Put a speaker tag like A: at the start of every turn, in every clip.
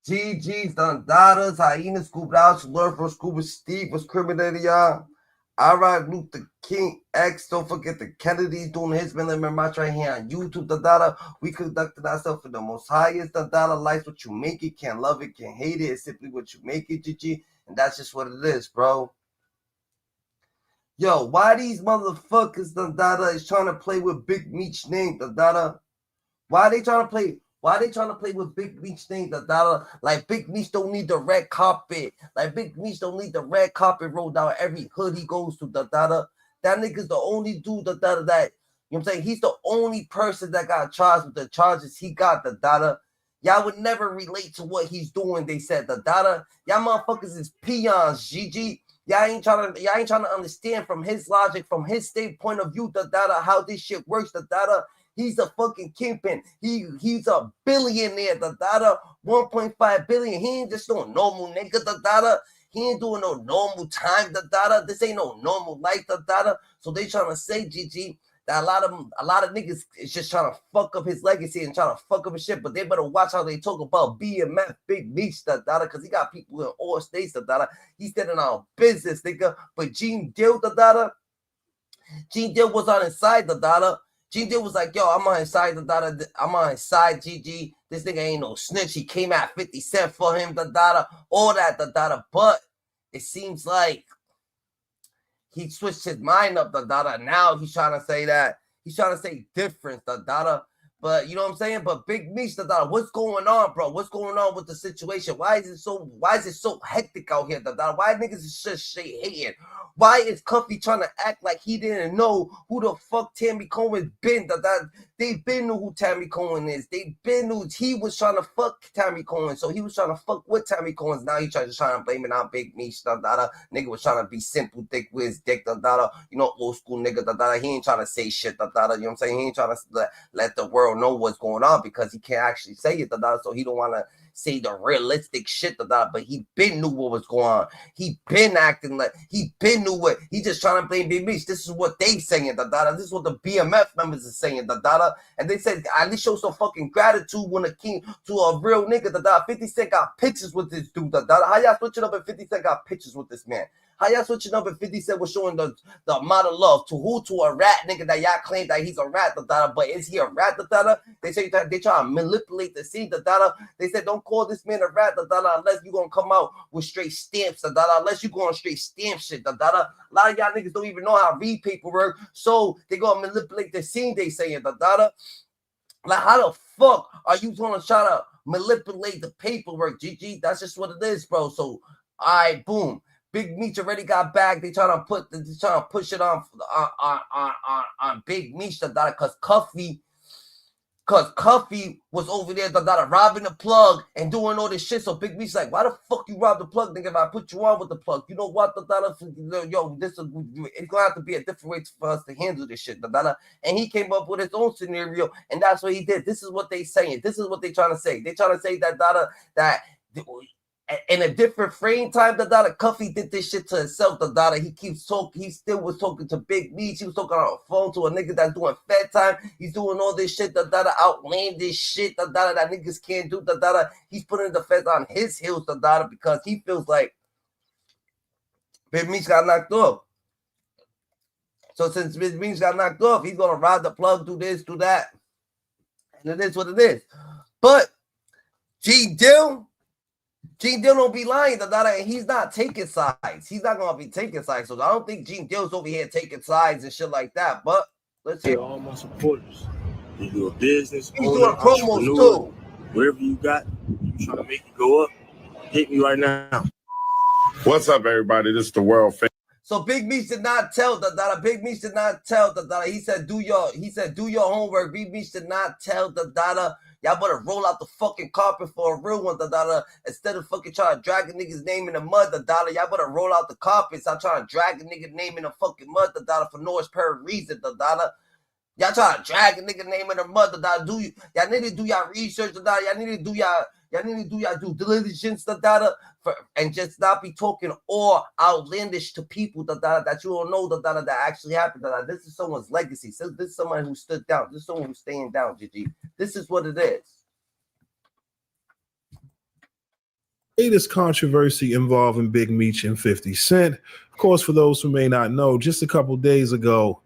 A: GG's, Dondadas, Hyena, Scuba Out, Learn from Scuba Steve was criminating y'all. Alright, Luther King X. Don't forget the Kennedys doing his million match right here on YouTube. Dada, we conducted ourselves for the most highest. Dada, life's what you make it. Can't love it, can't hate it. It's simply what you make it, GG. And that's just what it is, bro. Yo, why these motherfuckers, Dada, is trying to play with Big Meech name, Dada? Why they trying to play? Why they trying to play with Big Meech name, Dada? Like Big Meech don't need the red carpet. Like Big Meech don't need the red carpet rolled down every hood he goes to, Dada. That nigga's the only dude, Dada, that, you know what I'm saying? He's the only person that got charged with the charges he got, Dada. Y'all would never relate to what he's doing, they said, Dada. Y'all motherfuckers is peons, GG. Y'all ain't trying to understand from his logic, from his state point of view, Dada, how this shit works, Dada. He's a fucking kingpin. He's a billionaire, Dada. 1.5 billion. He ain't just no normal nigga, Dada. He ain't doing no normal time, Dada. This ain't no normal life, Dada. So they trying to say, GG, that a lot of niggas is just trying to fuck up his legacy and trying to fuck up his shit. But they better watch how they talk about BMF, Big Meech, Dada, because he got people in all states, Dada. He's standing on business, nigga. But Gene Dill, Dada. Gene Dill was on his side, Dada. Gene Dill was like, yo, I'm on his side, Dada. I'm on his side, GG. This nigga ain't no snitch. He came at 50 Cent for him, Dada. All that, Dada. But it seems like he switched his mind up, Dada. Now he's trying to say that. He's trying to say difference, Dada. But you know what I'm saying? But Big Meech, Dada, what's going on, bro? What's going on with the situation? Why is it so hectic out here, Dada? Why niggas is just hating? Why is Cuffy trying to act like he didn't know who the fuck Tammy Cohen's been? Dada? They been knew who Tammy Cohen is. They been knew he was trying to fuck Tammy Cohen. So he was trying to fuck with Tammy Cohen. Now he trying to blame it on Big Meech, Dada. Nigga was trying to be simple dick with his dick, Dada. You know, old school nigga, Dada. He ain't trying to say shit, Dada. You know what I'm saying? He ain't trying to let the world know what's going on because he can't actually say it, Dada. So he don't want to say the realistic shit, Dada. But he been knew what was going on. He been acting like he been knew what. He just trying to blame Big Meech. This is what they saying, Dada. This is what the BMF members are saying, Dada. And they said, at least show some fucking gratitude when it came to a real nigga, Dada. 50 Cent got pictures with this dude, Dada. How y'all switching up and 50 Cent got pictures with this man? How y'all switching up and 50 Cent was showing the amount of love to who? To a rat nigga that y'all claim that he's a rat, Dada. But is he a rat, Dada? They say that they try to manipulate the scene, Dada. They said don't call this man a rat, Dada, unless you gonna come out with straight stamps, Dada. Unless you going straight stamp shit, Dada. A lot of y'all niggas don't even know how to read paperwork, so they gonna manipulate the scene. They saying, Dada. Like, how the fuck are you gonna try to manipulate the paperwork, GG? That's just what it is, bro. So, all right, boom. Big Meech already got back. They trying to push it on Big Meech, Dada, because Cuffy was over there, Dada, robbing the plug and doing all this shit. So Big Meech's like, why the fuck you rob the plug, nigga? If I put you on with the plug, you know what, Dada? Yo, it's gonna have to be a different way for us to handle this shit, Dada. And he came up with his own scenario, and that's what he did. This is what they saying. This is what they trying to say. They trying to say that, Dada, that in a different frame time, Dada, Cuffy did this shit to himself, Dada. He keeps talking. He still was talking to Big Meech. He was talking on the phone to a nigga that's doing fed time. He's doing all this shit, Dada, outlandish shit, Dada, that niggas can't do, Dada. He's putting the feds on his heels, Dada, because he feels like Big Meech got knocked off. So since Big Meech got knocked off, he's gonna ride the plug, do this, do that, and it is what it is. But Gene Dill don't be lying, Dada, and he's not taking sides. He's not gonna be taking sides. So I don't think Gene Dill's over here taking sides and shit like that. But let's see.
B: All my supporters. You do a business,
A: he's doing promos too.
B: Wherever you got, you trying to make it go up. Hit me right now.
C: What's up, everybody? This is the world famous.
A: So Big Meech did not tell Dada. Big Meech did not tell Dada. He said do your homework. Big Meech did not tell Dada. Y'all better roll out the fucking carpet for a real one, Dada. Instead of fucking trying to drag a nigga's name in the mud, Dada. Y'all better roll out the carpet. Stop trying to drag a nigga's name in the fucking mud, Dada, for no apparent reason, Dada. Y'all trying to drag a nigga name in the mud, Dada. Y'all need to do y'all research, Dada. Y'all need to do y'all due diligence, Dada, and just not be talking all outlandish to people, Dada, that you don't know, Dada, that actually happened, Dada. This is someone's legacy. This is someone who stood down. This is someone who's staying down, GG. This is what it is.
D: latest controversy involving Big Meech and 50 Cent. Of course, for those who may not know, just a couple days ago,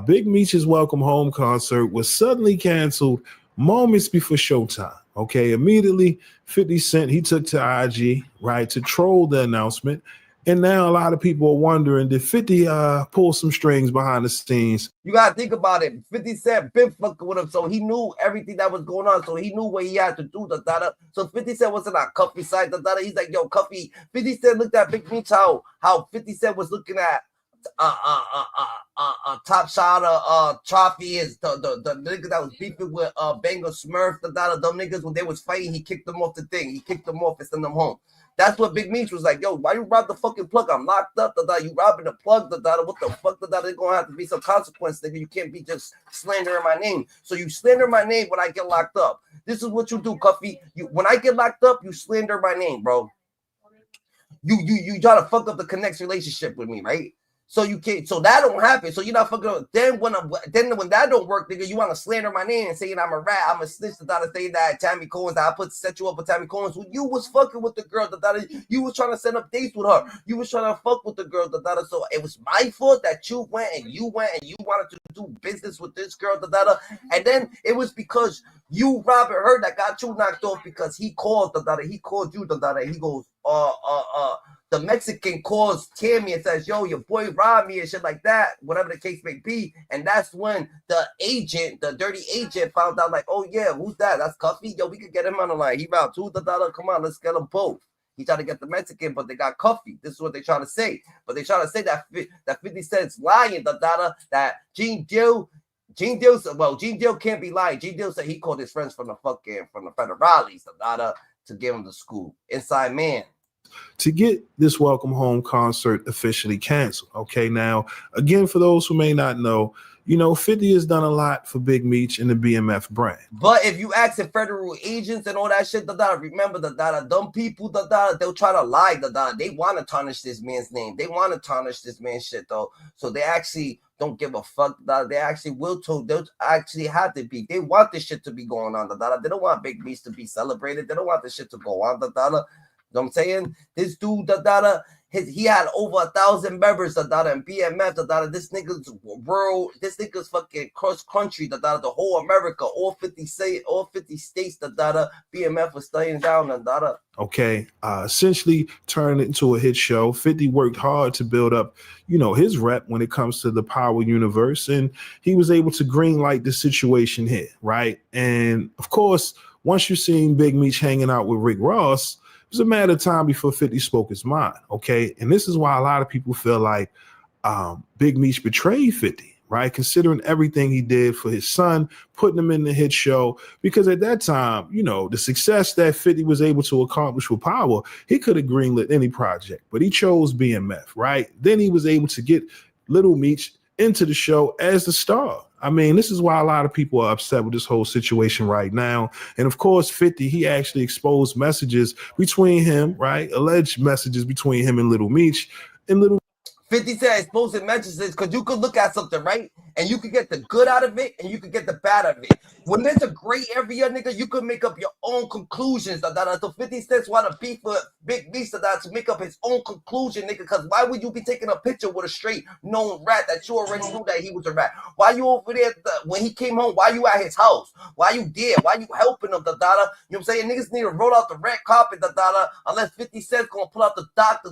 D: Big Meech's Welcome Home concert was suddenly canceled moments before showtime. Okay, immediately 50 Cent, he took to IG, right, to troll the announcement. And now a lot of people are wondering, did 50 pull some strings behind the scenes?
A: You gotta think about it. 50 Cent been fucking with him, so he knew everything that was going on. So he knew what he had to do. So 50 Cent wasn't on Cuffy side. He's like, yo, Cuffy. 50 Cent looked at Big Meech how 50 Cent was looking at top shot Trophy is the nigga that was beefing with Banger Smurf. Them niggas when they was fighting, he kicked them off the thing. He kicked them off and sent them home. That's what Big Meech was like, yo, why you rob the fucking plug? I'm locked up, you robbing the plug, what the fuck, there's gonna have to be some consequence, nigga. You can't be just slandering my name. So you slander my name when I get locked up. This is what you do, Cuffy. When I get locked up, you slander my name, bro. You try to fuck up the Connect's relationship with me, right? So you can't. So that don't happen. So you're not fucking up. Then when that don't work, nigga, you want to slander my name and saying I'm a rat. I'm a snitch. Saying that Tammy Cohen's. I set you up with Tammy Cohen's. When you was fucking with the girl. You was trying to set up dates with her. You was trying to fuck with the girl. So it was my fault that you went and you wanted to do business with this girl. And then it was because you robbing her that got you knocked off because he called. He called you. He goes the Mexican calls Tammy and says, yo, your boy robbed me and shit like that, whatever the case may be. And that's when the agent, the dirty agent, found out like, oh yeah, who's that? That's Cuffy. Yo, we could get him on the line. He robbed $2. Come on, let's get them both. He tried to get the Mexican, but they got Cuffy. This is what they trying to say. But they trying to say that 50 Cent's lying, that Gene Deal, well, Gene Deal can't be lying. Gene Deal said he called his friends from the federales, to give him the school. Inside man.
D: To get this Welcome Home concert officially canceled. Okay, now, again, for those who may not know, 50 has done a lot for Big Meech and the BMF brand.
A: But if you ask the federal agents and all that shit, remember dumb people, they'll try to lie, they want to tarnish this man's name. They want to tarnish this man's shit, though. So they actually don't give a fuck. They actually they'll actually have to be. They want this shit to be going on, They don't want Big Meech to be celebrated. They don't want this shit to go on, You know what I'm saying? This dude, he had over 1,000 members, and BMF, this nigga's world, this nigga's fucking cross country, the whole America, all 50 states, BMF was staying down,
D: Okay, essentially turned it into a hit show. 50 worked hard to build up, his rep when it comes to the power universe, and he was able to greenlight the situation here, right? And of course, once you're seeing Big Meech hanging out with Rick Ross, it was a matter of time before 50 spoke his mind, okay? And this is why a lot of people feel like Big Meech betrayed 50, right? Considering everything he did for his son, putting him in the hit show, because at that time, the success that 50 was able to accomplish with power, he could have greenlit any project, but he chose BMF, right? Then he was able to get Little Meech into the show as the star. I mean, this is why a lot of people are upset with this whole situation right now. And of course, 50, he actually exposed messages between him, right? Alleged messages between him and Little Meech. And
A: 50 said exposing messages because you could look at something, right? And you could get the good out of it and you could get the bad out of it. When there's a gray area, nigga, you could make up your own conclusions. So 50 Cent want to beef with Big Meech to make up his own conclusion, nigga, because why would you be taking a picture with a straight known rat that you already knew that he was a rat? Why you over there when he came home? Why you at his house? Why you there? Why you helping him, You know what I'm saying? Niggas need to roll out the red carpet, unless 50 Cent's gonna pull out the doctor,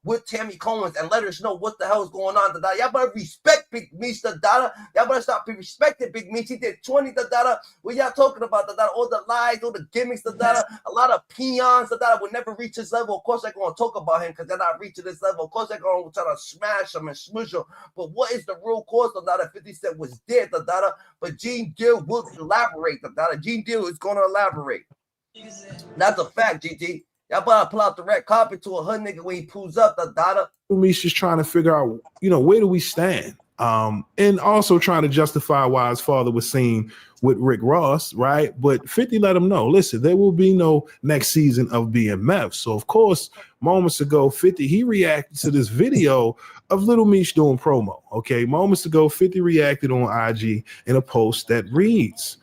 A: with Tammy Cohen's and let us know what the hell is going on, Y'all better respect Big Meech, Y'all better stop respecting Big Meech. He did 20, what y'all talking about, all the lies, all the gimmicks, a lot of peons, will never reach his level. Of course, they're going to talk about him because they're not reaching this level. Of course, they're going to try to smash him and smush him. But what is the real cause, 50 Cent was dead, but Gene Deal will elaborate, Gene Deal is going to elaborate. That's a fact, GG. Y'all better pull out the red carpet to a hood nigga when he pulls up,
D: Meech just trying to figure out, where do we stand? And also trying to justify why his father was seen with Rick Ross, right? But 50 let him know, listen, there will be no next season of BMF. So, of course, moments ago, 50, he reacted to this video of Little Meech doing promo, okay? Moments ago, 50 reacted on IG in a post that reads,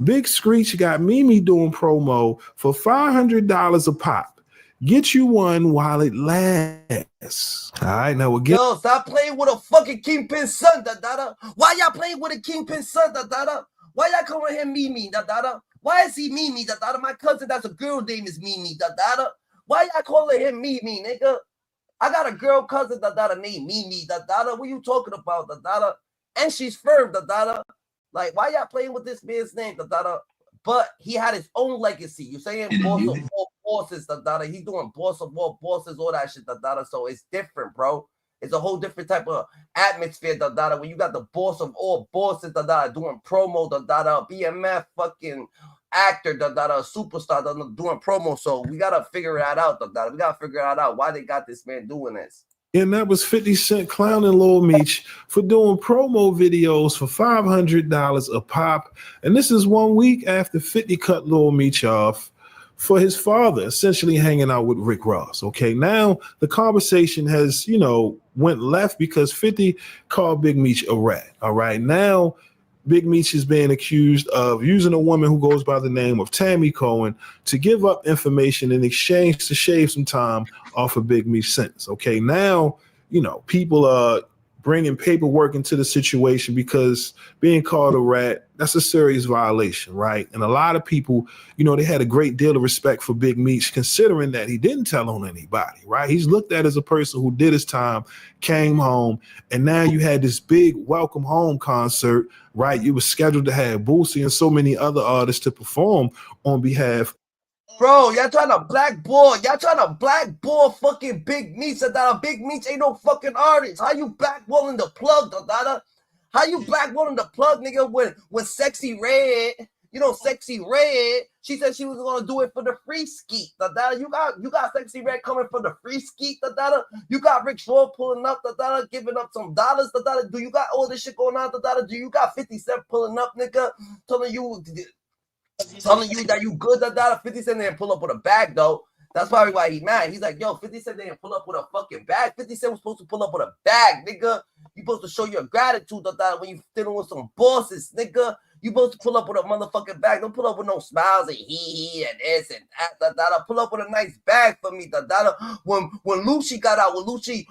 D: Big Screech got Mimi doing promo for $500 a pop. Get you one while it lasts. All right, now again.
A: Yo, stop playing with a fucking kingpin son, da. Why y'all playing with a kingpin son, da? Why y'all calling him Mimi, da? Why is he Mimi, da? My cousin, that's a girl name is Mimi, da. Why y'all calling him Mimi, nigga? I got a girl cousin, da named Mimi, da. What you talking about, da? And she's firm, da. Like, why y'all playing with this man's name, da? But he had his own legacy. You saying boss of all bosses, da. He's doing boss of all bosses, all that shit, da. So it's different, bro. It's a whole different type of atmosphere, da. When you got the boss of all bosses, da, doing promo, da, BMF fucking actor, da, superstar, da, doing promo. So we gotta figure that out, da. We gotta figure that out. Why they got this man doing this?
D: And that was 50 Cent clowning Lil Meech for doing promo videos for $500 a pop. And this is 1 week after 50 cut Lil Meech off for his father, essentially hanging out with Rick Ross. Okay, now the conversation has, went left because 50 called Big Meech a rat. All right, now Big Meech is being accused of using a woman who goes by the name of Tammy Cohen to give up information in exchange to shave some time off of Big Meech's sentence. Okay, now, people are bringing paperwork into the situation because being called a rat, that's a serious violation, right? And a lot of people, they had a great deal of respect for Big Meech considering that he didn't tell on anybody, right? He's looked at as a person who did his time, came home, and now you had this big welcome home concert, right? You were scheduled to have Boosie and so many other artists to perform on behalf.
A: Bro, y'all trying to blackball fucking Big Meech, da. Big Meech ain't no fucking artist. How you blackballing the plug, da? How you blackballing the plug, nigga, when Sexy Red, Sexy Red, she said she was gonna do it for the free skeet, da. You got Sexy Red coming for the free skeet, da. You got Rick Shaw pulling up, da, giving up some dollars, da. Do you got all this shit going on, da? Do you got 50 Cent pulling up, nigga, telling you that you good, da? 50 Cent didn't pull up with a bag, though. That's probably why he's mad. He's like, yo, 50 Cent didn't pull up with a fucking bag. 50 Cent was supposed to pull up with a bag, nigga. You supposed to show your gratitude, da, when you dealing with some bosses, nigga. You supposed to pull up with a motherfucking bag. Don't pull up with no smiles and he and this and that, da. Pull up with a nice bag for me, da. When Lucci got out, when Lucci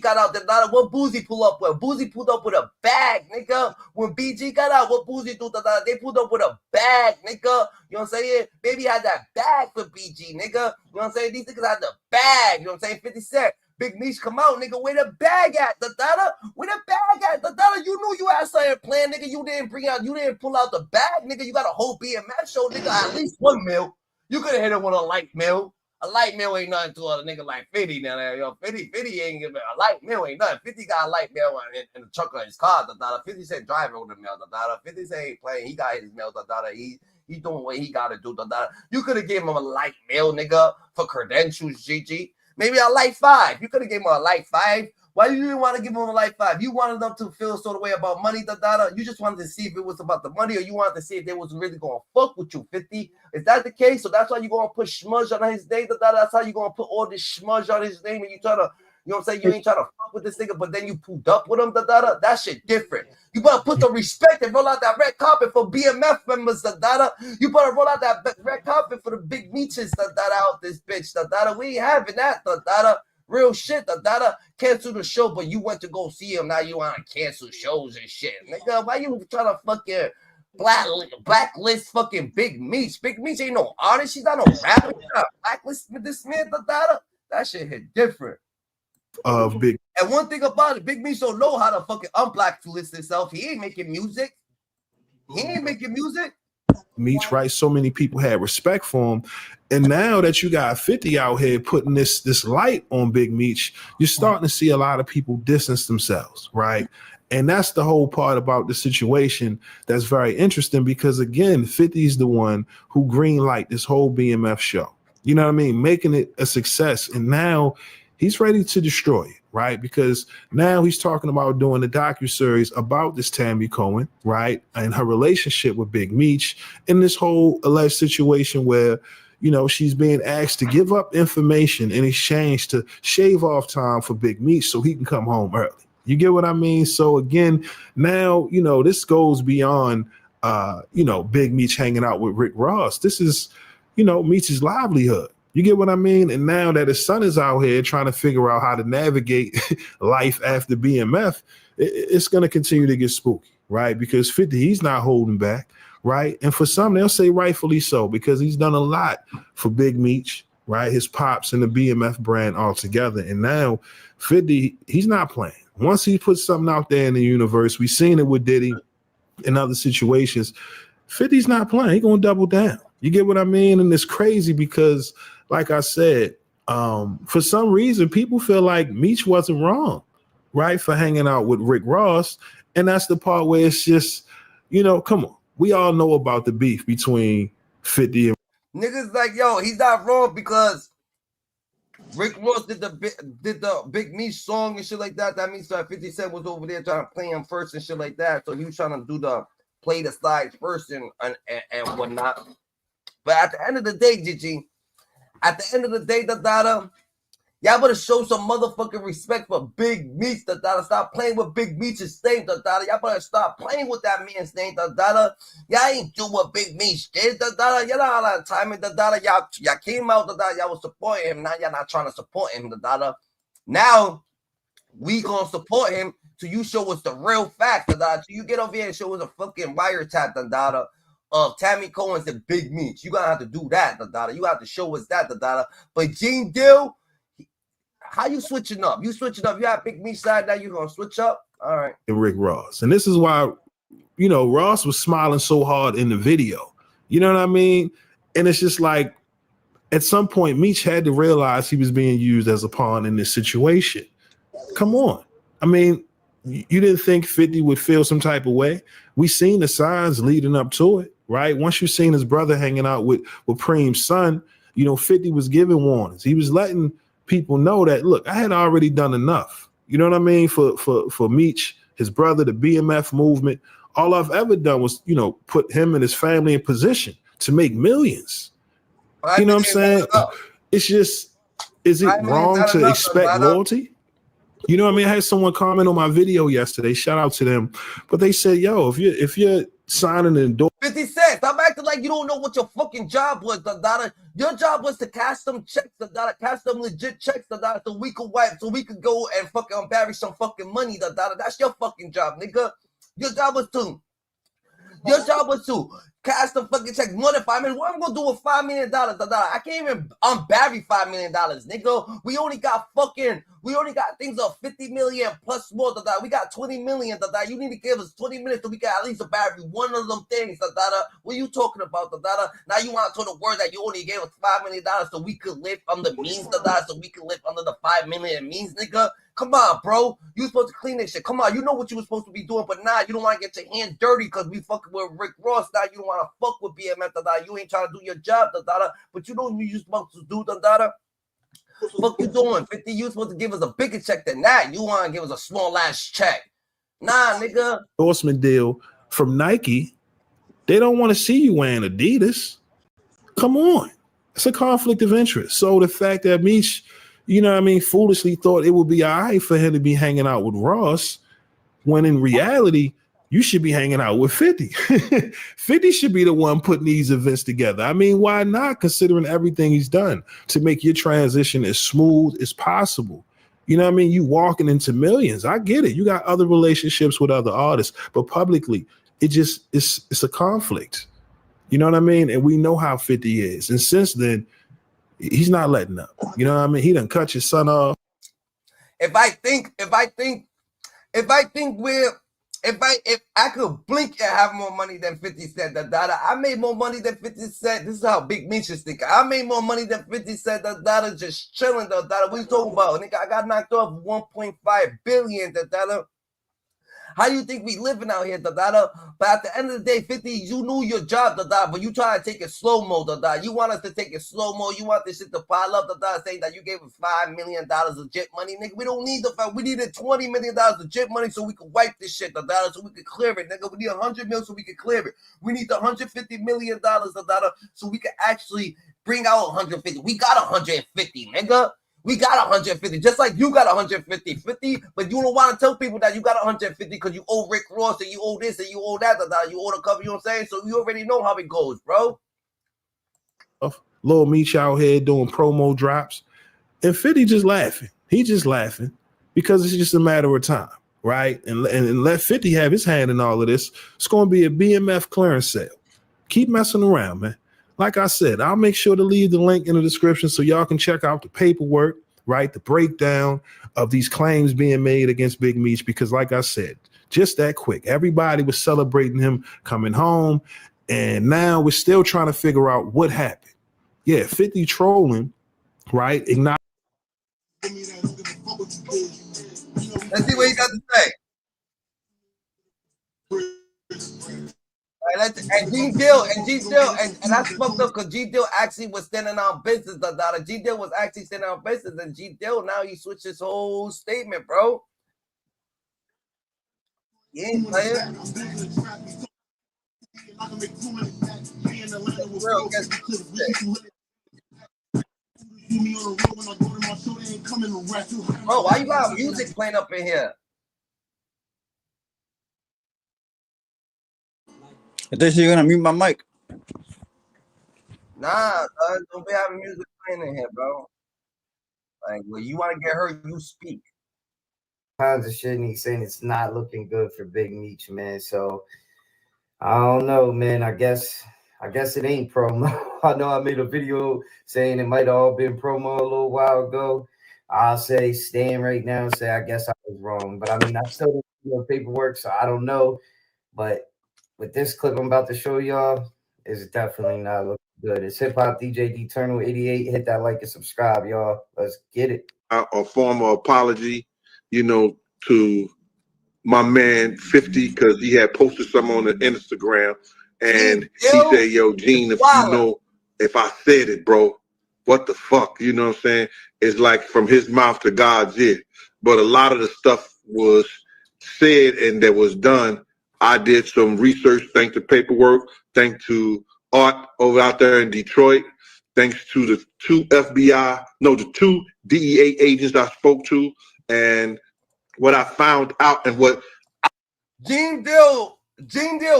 A: got out, da, what Boozy pull up with? Boozy pulled up with a bag, nigga. When BG got out, what Boozy do, da? They pulled up with a bag, nigga. You know what I'm saying? Baby had that bag for BG, nigga. You know what I'm saying? These niggas had the bag. You know what I'm saying? 50 Cent. Big Meech come out, nigga. Where the bag at, da? Where the bag at, da? You knew you had something planned, nigga. You didn't pull out the bag, nigga. You got a whole BMF show, nigga. At least 1 mil. You could have hit it with a light mill. A light mill ain't nothing to a nigga like 50 now. Yo, 50 ain't giving a light mill ain't nothing. 50 got a light mill in the trunk of his car, da. 50 Cent driving with the mill, da. 50 Cent ain't playing. He got his mill, da. He doing what he got to do, da. You could have given him a light mill, nigga, for credentials, GG. Maybe a light 5. You could have given him a light 5. Why you didn't want to give him a light 5? You wanted them to feel sort of way about money, da. You just wanted to see if it was about the money, or you wanted to see if they was really going to fuck with you, 50. Is that the case? So that's why you're going to put smudge on his name, da. That's how you're going to put all this smudge on his name, and you try to, you know what I'm saying? You ain't trying to fuck with this nigga, but then you pulled up with him, da. That shit different. You better put the respect and roll out that red carpet for BMF members, da. You better roll out that red carpet for the Big Meeches, da, out this bitch, da. We ain't having that, da. Real shit, da. Cancel the show, but you went to go see him. Now you want to cancel shows and shit. Nigga, why you trying to fucking blacklist fucking Big Meech? Big Meech ain't no artist. She's not no rapper. You not blacklist with this man, da. That shit hit different.
D: Of Big.
A: And one thing about it, Big Meech don't know how to fucking unblacklist himself. He ain't making music.
D: Meech, right? So many people had respect for him. And now that you got 50 out here putting this light on Big Meech, you're starting to see a lot of people distance themselves, right? And that's the whole part about the situation that's very interesting because, again, 50 is the one who greenlight this whole BMF show. You know what I mean? Making it a success. And now he's ready to destroy it, right? Because now he's talking about doing a docuseries about this Tammy Cohen, right? And her relationship with Big Meech in this whole alleged situation where, she's being asked to give up information in exchange to shave off time for Big Meech so he can come home early. You get what I mean? So again, now, this goes beyond, Big Meech hanging out with Rick Ross. This is, Meech's livelihood. You get what I mean? And now that his son is out here trying to figure out how to navigate life after BMF, it's going to continue to get spooky, right? Because 50, he's not holding back, right? And for some, they'll say rightfully so, because he's done a lot for Big Meech, right? His pops and the BMF brand altogether. And now 50, he's not playing. Once he puts something out there in the universe, we've seen it with Diddy in other situations, 50's not playing. He's going to double down. You get what I mean? And it's crazy because, like I said, for some reason, people feel like Meech wasn't wrong, right, for hanging out with Rick Ross. And that's the part where it's just, you know, come on. We all know about the beef between 50 and
A: niggas like, yo, he's not wrong because Rick Ross did the Big Meech song and shit like that. That means that 50 Cent was over there trying to play him first and shit like that. So he was trying to do the play the sides first and whatnot. But at the end of the day, Gigi, at the end of the day, y'all better show some motherfucking respect for Big Meech, Stop playing with Big Meech's name, Y'all better stop playing with that man's name, Y'all ain't do what Big Meech did, Y'all know how that time, Y'all came out, Y'all was supporting him. Now y'all not trying to support him, Now we gonna support him till you show us the real facts, Till you get over here and show us a fucking wiretap, of Tammy Cohen's and Big Meech. You gonna have to do that, You have to show us that, But Gene Dill, how you switching up? You switching up. You have Big Meech side now. You gonna switch up? All right.
D: Rick Ross. And this is why, you know, Ross was smiling so hard in the video. You know what I mean? And it's just like, at some point, Meech had to realize he was being used as a pawn in this situation. Come on. I mean, you didn't think 50 would feel some type of way? We seen the signs leading up to it, right? Once you seen his brother hanging out with Preem's son, you know, 50 was giving warnings. He was letting people know that, look, I had already done enough. You know what I mean? For Meech, his brother, the BMF movement, all I've ever done was, you know, put him and his family in position to make millions. You know what I'm saying? It's just, is it wrong to expect loyalty? You know what I mean? I had someone comment on my video yesterday. Shout out to them. But they said, yo, if you're signing an endorsement.
A: 50 Cent, stop acting like you don't know what your fucking job was, Your job was to cash them checks, cash them legit checks, so we could wipe, so we could go and fucking bury some fucking money, That's your fucking job, nigga. Your job was to cash the fucking check more than $5 million. What am I gonna do with $5 million? I can't even unbury $5 million, nigga. We only got things of 50 million plus more. We got 20 million. You need to give us 20 minutes so we can at least bury one of them things. What are you talking about? Now you want to tell the world that you only gave us $5 million so we could live under means, so we could live under the 5 million means, nigga. Come on, bro. You were supposed to clean this shit. Come on, you know what you were supposed to be doing, but now you don't want to get your hands dirty because we fucking with Rick Ross. Now you don't want to fuck with BMF. You ain't trying to do your job, but you know what you're supposed to do, Fuck you doing? 50, you supposed to give us a bigger check than that. You want to give us a small ass check. Nah, nigga.
D: Endorsement deal from Nike. They don't want to see you wearing Adidas. Come on. It's a conflict of interest. So the fact that Meech, you know what I mean, foolishly thought it would be all right for him to be hanging out with Ross, when in reality, you should be hanging out with 50. 50 should be the one putting these events together. I mean, why not, considering everything he's done to make your transition as smooth as possible? You know what I mean? You walking into millions. I get it. You got other relationships with other artists, but publicly, it's a conflict. You know what I mean? And we know how 50 is. And since then, he's not letting up. You know what I mean? He done cut his son off.
A: If I could blink and have more money than 50 Cent, I made more money than 50 Cent. This is how Big Meech is thinking. I made more money than 50 Cent, just chilling, What you talking about? Nigga, I got knocked off 1.5 billion, How you think we living out here, But at the end of the day, 50, you knew your job, but you try to take it slow-mo, You want us to take it slow-mo. You want this shit to pile up, saying that you gave us $5 million legit money, nigga. We don't need the $5. We needed $20 million legit money so we could wipe this shit, so we could clear it, nigga. We need $100 million so we could clear it. We need the $150 million, so we could actually bring out 150. We got 150, nigga. We got 150, just like you got 150, but you don't want to tell people that you got 150 because you owe Rick Ross and you owe this and you owe that, you owe the cover, you know what I'm saying? So you already know how it goes, bro.
D: Lil Meech out here doing promo drops, and 50 just laughing. He just laughing because it's just a matter of time, right? And let 50 have his hand in all of this. It's going to be a BMF clearance sale. Keep messing around, man. Like I said, I'll make sure to leave the link in the description so y'all can check out the paperwork, right? The breakdown of these claims being made against Big Meech, because like I said, just that quick, everybody was celebrating him coming home, and now we're still trying to figure out what happened. Yeah, 50 trolling, right? Ignite.
A: Let's see what he got to say. All right, and G Dill, and that's fucked up because G Dill actually was standing on business. G Dill was actually standing on business, and G Dill now he switched his whole statement, bro. He ain't playing. Bro, why you got music playing up in here?
E: I thought you were gonna mute my mic.
A: Nah, don't be having music playing in here, bro. Like, when you want to get hurt, you speak.
F: Kinds of shit, and he's saying it's not looking good for Big Meech, man. So I don't know, man. I guess it ain't promo. I know I made a video saying it might have all been promo a little while ago. I'll say stand right now and say I guess I was wrong. But I mean, I still don't know paperwork, so I don't know. But with this clip I'm about to show y'all, it's definitely not looking good. It's Hip Hop DJ Eternal 88. Hit that like and subscribe, y'all. Let's get it.
C: A formal apology, to my man 50, because he had posted some on the Instagram, and he said, "Yo, Gene, if I said it, bro, what the fuck?" You know what I'm saying? It's like from his mouth to God's ear. But a lot of the stuff was said and that was done. I did some research, thanks to paperwork, thanks to Art over out there in Detroit, thanks to the two DEA agents I spoke to, and what I found out and what
A: Gene Dill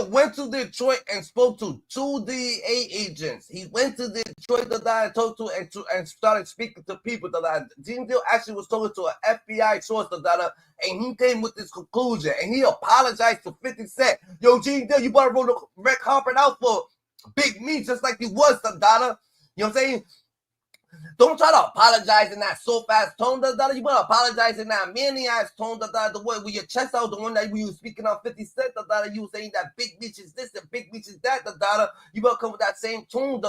A: went to Detroit and spoke to two DEA agents. He went to Detroit and talked to and started speaking to people. Gene Dill actually was talking to an FBI source and he came with this conclusion and he apologized to 50 Cent. Yo, Gene Dill, you better roll the red carpet out for Big Meech just like you was, You know what I'm saying? Don't try to apologize in that soft-ass tone, You better apologize in that manly-ass tone, the way with your chest out, the one that you were speaking on 50 Cent, you were saying that Big Meech is this and Big Meech is that, You better come with that same tone,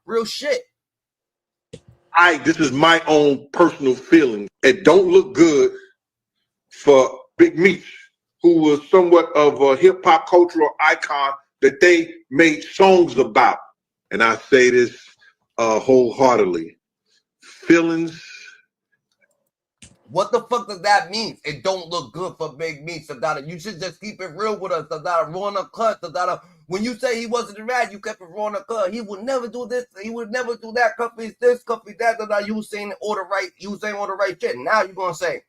A: real shit.
C: this is my own personal feeling. It don't look good for Big Meech, who was somewhat of a hip-hop cultural icon that they made songs about. And I say this wholeheartedly. Feelings.
A: What the fuck does that mean? It don't look good for Big Meech, You should just keep it real with us, Rolling a cut, When you say he wasn't a rat, you kept it rolling a cut. He would never do this. He would never do that. Cuffy's this, Cuffy that, You was saying all the right shit. Now you're gonna say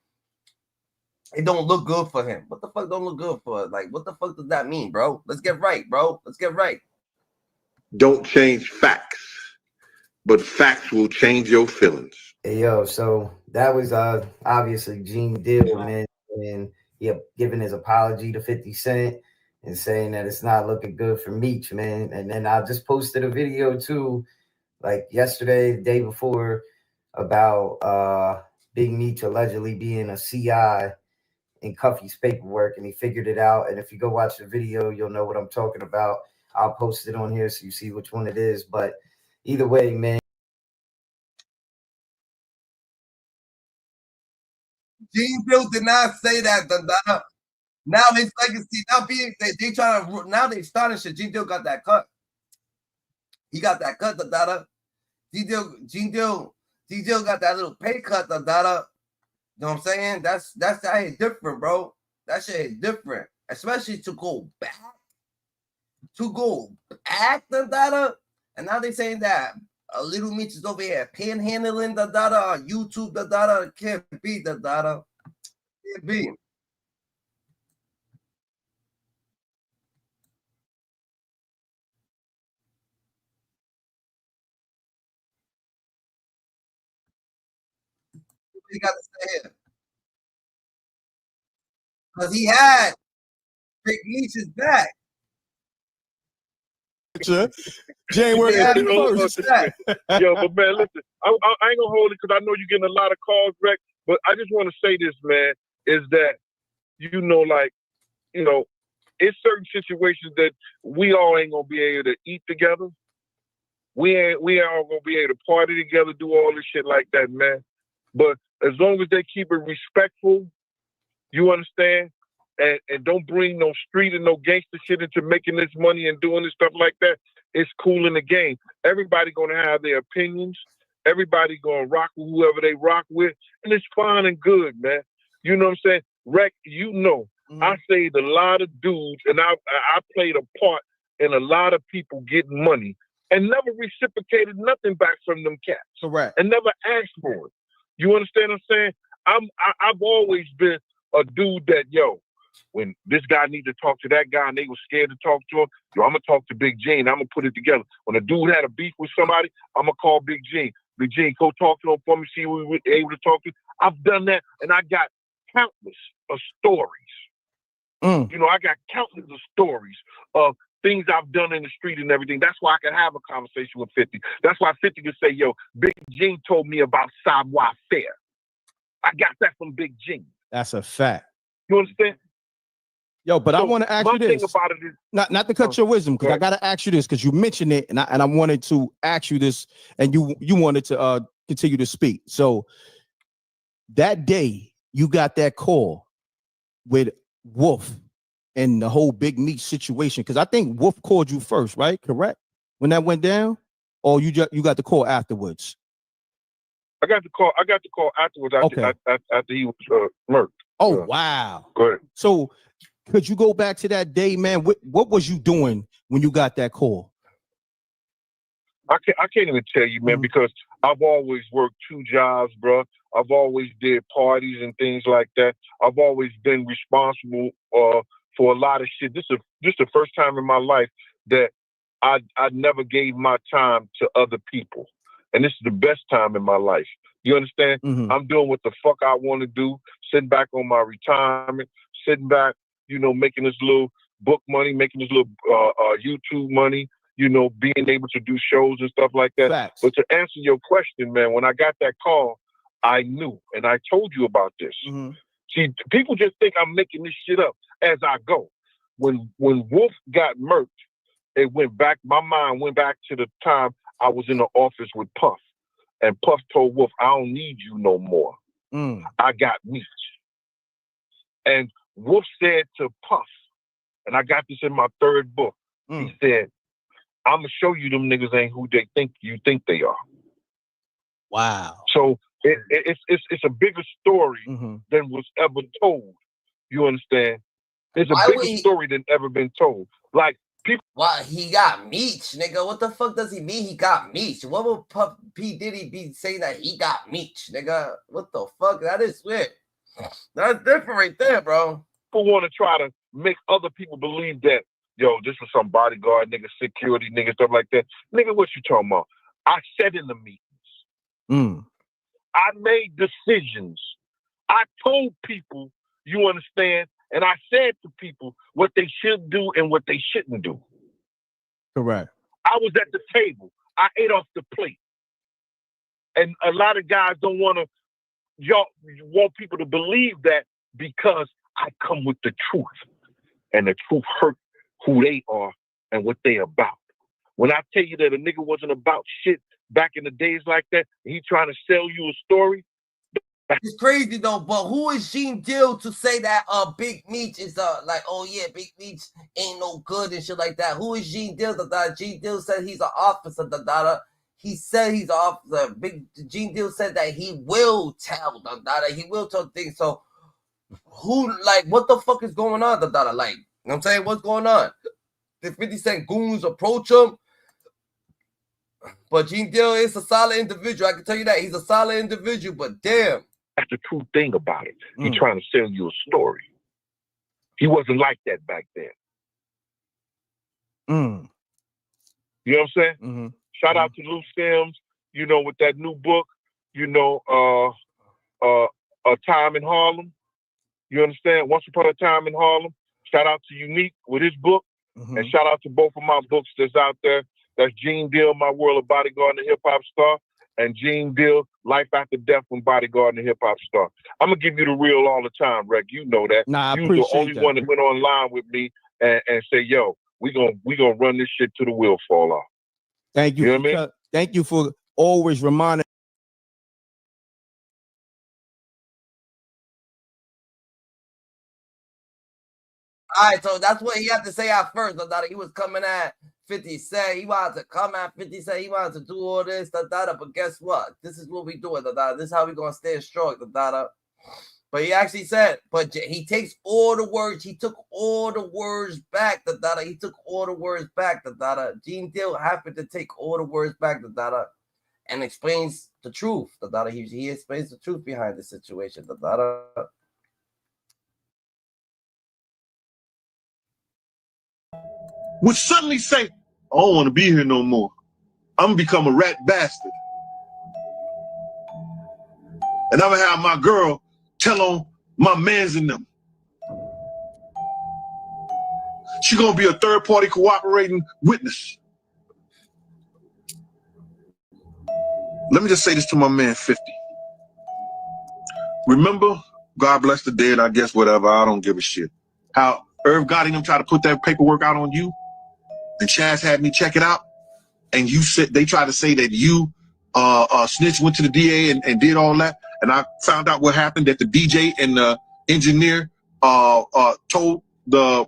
A: it don't look good for him. What the fuck don't look good for? Like, what the fuck does that mean, bro? Let's get right, bro. Let's get right.
C: Don't change facts, but facts will change your feelings.
F: Hey, yo, so that was obviously Gene Dill, man, and he giving his apology to 50 Cent and saying that it's not looking good for Meech, man. And then I just posted a video too, like yesterday, the day before, about Big Meech allegedly being a CI in Cuffy's paperwork, and he figured it out. And if you go watch the video, you'll know what I'm talking about. I'll post it on here so you see which one it is. But either way, man.
A: Gene Dill did not say that. Now they trying to now they starting shit. Gene Dill got that cut. He got that cut. Gene Dill got that little pay cut. You know what I'm saying? That ain't different, bro. That shit is different, especially to go back. And now they saying that a Little Meech is over here panhandling on YouTube. Can't be Can't be. he got to stay here. Because he had Big Meech's back.
G: January
A: Yeah,
G: 31st.
B: Yo, but man, listen, I ain't gonna hold it because I know you're getting a lot of calls, Rex. But I just want to say this, man, is that it's certain situations that we all ain't gonna be able to eat together. We ain't all gonna be able to party together, do all this shit like that, man. But as long as they keep it respectful, you understand, and don't bring no street and no gangster shit into making this money and doing this stuff like that, it's cool in the game. Everybody gonna have their opinions. Everybody gonna rock with whoever they rock with, and it's fine and good, man. You know what I'm saying? Rec, I saved a lot of dudes, and I played a part in a lot of people getting money and never reciprocated nothing back from them cats.
G: Correct.
B: And never asked for it. You understand what I'm saying? I've always been a dude that, when this guy needs to talk to that guy and they were scared to talk to him, I'm going to talk to Big Gene. I'm going to put it together. When a dude had a beef with somebody, I'm going to call Big Gene. Big Gene, go talk to him for me, see who we were able to talk to. I've done that, and I got countless of stories. I got countless of stories of things I've done in the street and everything. That's why I can have a conversation with 50. That's why 50 can say, Big Gene told me about Savoir Faire. I got that from Big Gene.
G: That's a fact.
B: You understand?
G: Yo, but I want to ask you this.
B: Thing about it is,
G: not to cut your wisdom, because I got to ask you this, because you mentioned it, and I wanted to ask you this, and you wanted to continue to speak. So that day you got that call with Wolf and the whole Big Meech situation, because I think Wolf called you first, right? Correct? When that went down, or you got the call afterwards?
B: I got the call afterwards. After he was murked.
G: Oh wow!
B: Go ahead.
G: So, could you go back to that day, man? What was you doing when you got that call?
B: I can't even tell you, man, because I've always worked 2 jobs, bro. I've always did parties and things like that. I've always been responsible for a lot of shit. This is the first time in my life that I never gave my time to other people. And this is the best time in my life. You understand? I'm doing what the fuck I want to do, sitting back on my retirement, sitting back, making this little book money, making this little YouTube money, being able to do shows and stuff like that.
G: Facts.
B: But to answer your question, man, when I got that call, I knew, and I told you about this. See, people just think I'm making this shit up as I go. When Wolf got murked, my mind went back to the time I was in the office with Puff. And Puff told Wolf, I don't need you no more. I got Meech. And Wolf said to Puff, and I got this in my 3rd book, he said, I'm going to show you them niggas ain't who they think you think they are.
G: Wow.
B: So it's a bigger story than was ever told. You understand? It's a bigger story than ever been told. Like, people.
A: Why he got Meech, nigga? What the fuck does he mean he got Meech? What would Puff P Diddy be saying that he got Meech, nigga? What the fuck? That is weird. That's different right there, bro.
B: People want to try to make other people believe that, this was some bodyguard, nigga, security, nigga, stuff like that. Nigga, what you talking about? I said in the meetings. I made decisions. I told people, you understand, and I said to people what they should do and what they shouldn't do.
G: Correct.
B: I was at the table. I ate off the plate. And a lot of guys don't want people to believe that because I come with the truth. And the truth hurt who they are and what they about. When I tell you that a nigga wasn't about shit back in the days like that, and he trying to sell you a story.
A: It's crazy though, but who is Gene Dill to say that Big Meech is like, oh yeah, Big Meech ain't no good and shit like that? Who is Gene Dill? Gene Dill said he's an officer. He said he's an officer. Big Gene Dill said that he will tell he will tell things. So what the fuck is going on? Like, you know what I'm saying? What's going on? Did 50 Cent goons approach him? But Gene Dill is a solid individual. I can tell you that. He's a solid individual, but damn.
B: That's the true thing about it. He's trying to sell you a story. He wasn't like that back then. You know what I'm saying? Shout out to Lou Sims, with that new book, a time in Harlem. You understand? Once Upon a Time in Harlem. Shout out to Unique with his book. And shout out to both of my books that's out there. That's Gene Deal, My World of Bodyguard and the Hip Hop Star, and Gene Deal, Life After Death from Bodyguard and the Hip Hop Star. I'm gonna give you the real all the time, Reg. You know that.
G: Nah, I
B: you was the
G: appreciate
B: only
G: that.
B: one that went online with me and say, yo, we gonna run this shit till the wheels fall off.
G: Thank you.
B: You know what I mean?
G: Thank you for always reminding.
A: All right, so that's what he had to say at first. That he was coming at 50 Cent. He wanted to come at 50 Cent. He wanted to do all this, but guess what? This is what we doing. This is how we gonna stay strong. But he actually said, but he takes all the words. He took all the words back. He took all the words back. Gene Deal happened to take all the words back. And explains the truth. He explains the truth behind the situation.
C: Would suddenly say, I don't want to be here no more. I'm gonna become a rat bastard. And I'm gonna have my girl tell on my mans in them. She gonna be a third party cooperating witness. Let me just say this to my man 50. Remember, God bless the dead, I guess, whatever, I don't give a shit. How Irv Gotti and them tried to put that paperwork out on you, and Chaz had me check it out, and you said they tried to say that you snitch went to the DA and did all that, and I found out what happened, that the DJ and the engineer told the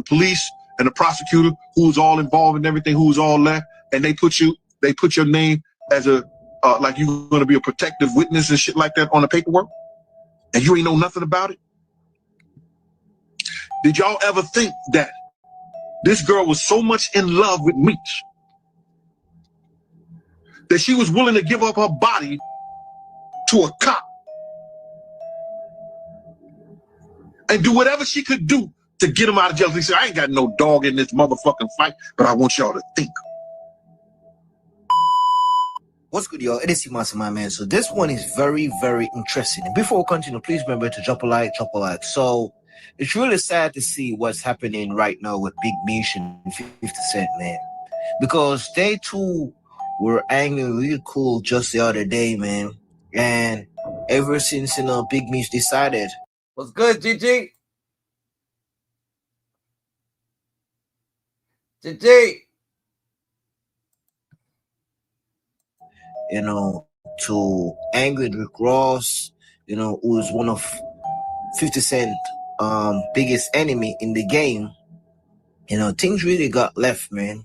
C: police and the prosecutor who was all involved in everything, who was all there, and they put your name as a like you're gonna be a protective witness and shit like that on the paperwork, and you ain't know nothing about it. Did y'all ever think that this girl was so much in love with Meech that she was willing to give up her body to a cop and do whatever she could do to get him out of jail? He said, I ain't got no dog in this motherfucking fight, but I want y'all to think.
H: What's good, y'all? It is my man. So this one is very, very interesting. And before we continue, please remember to drop a like. So it's really sad to see what's happening right now with Big Meech and 50 Cent, man. Because they two were angry real cool just the other day, man. And ever since, Big Meech decided.
A: What's good, GG? GG.
H: To angry Rick Ross, who is one of 50 Cent biggest enemy in the game, things really got left, man.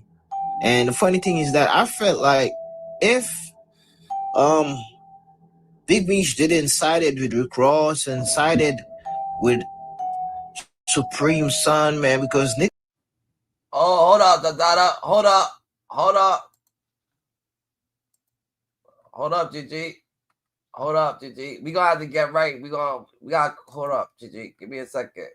H: And the funny thing is that I felt like if Big Meech didn't sided with Rick Ross and sided with Supreme Son, man, because Nick.
A: Oh, hold up, hold up, GG. Hold up, GG. We gonna have to get right. We gotta hold up, GG. Give me a second.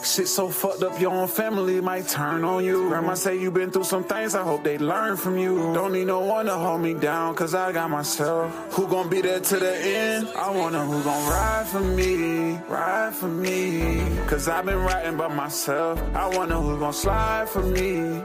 I: Shit so fucked up, your own family might turn on you. Grandma say you been through some things, I hope they learn from you. Don't need no one to hold me down, cause I got myself. Who gon' be there to the end? I wonder who gon' ride for me, cause I've been riding by myself. I wonder who gon' slide for me.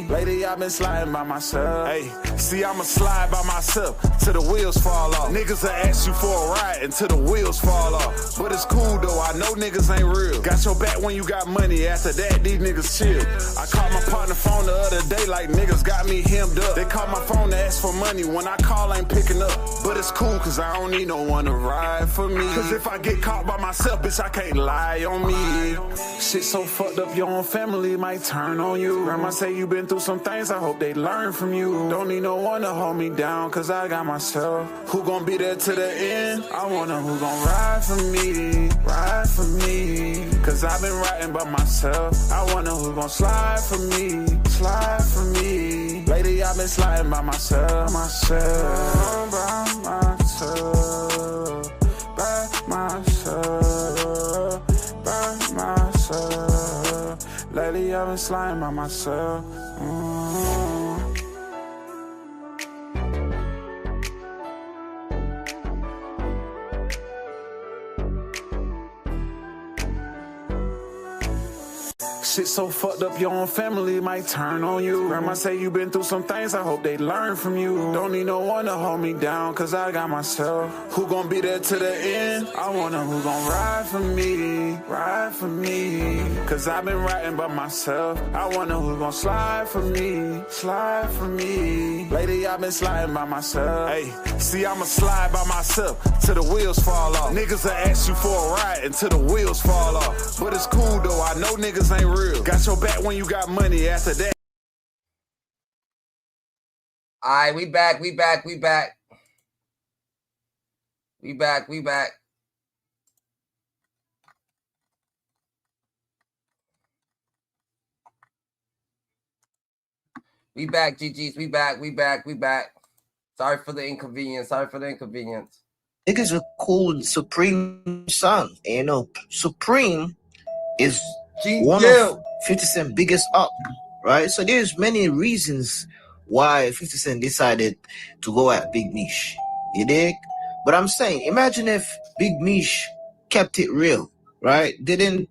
I: Lately I've been sliding by myself. Hey, see I'ma slide by myself till the wheels fall off. Niggas will ask you for a ride until the wheels fall off. But it's cool though, I know niggas ain't real. Got your back when you got money, after that these niggas chill. I called my partner phone the other day like niggas got me hemmed up. They called my phone to ask for money, when I call I ain't picking up. But it's cool cause I don't need no one to ride for me. Cause if I get caught by myself, bitch, I can't lie on me. Shit so fucked up, your own family might turn on you. Grandma say you been through some things, I hope they learn from you. Don't need no one to hold me down, cause I got myself. Who gon' be there to the end? I wonder who gon' ride for me, cause I've been riding by myself. I wonder who gon' slide for me. Lately I've been sliding by myself. Lately I've I've been sliding by myself. Shit so fucked up, your own family might turn on you. Grandma say you been through some things, I hope they learn from you. Don't need no one to hold me down, cause I got myself. Who gon' be there to the end? I wonder who gon' ride for me, ride for me. Cause I've been riding by myself. I wonder who gon' slide for me, slide for me. Lately I've been sliding by myself. Hey, see I'ma slide by myself till the wheels fall off. Niggas will ask you for a ride until the wheels fall off. But it's cool though, I know niggas ain't real. Got your back when you got money after that.
A: All right, we back. We back. We back, GGs. We back. Sorry for the inconvenience.
H: Niggas are cool Supreme song. You know, Supreme is one of 50 Cent biggest up, right? So there's many reasons why 50 Cent decided to go at Big Meech. You dig? But I'm saying, imagine if Big Meech kept it real, right? Didn't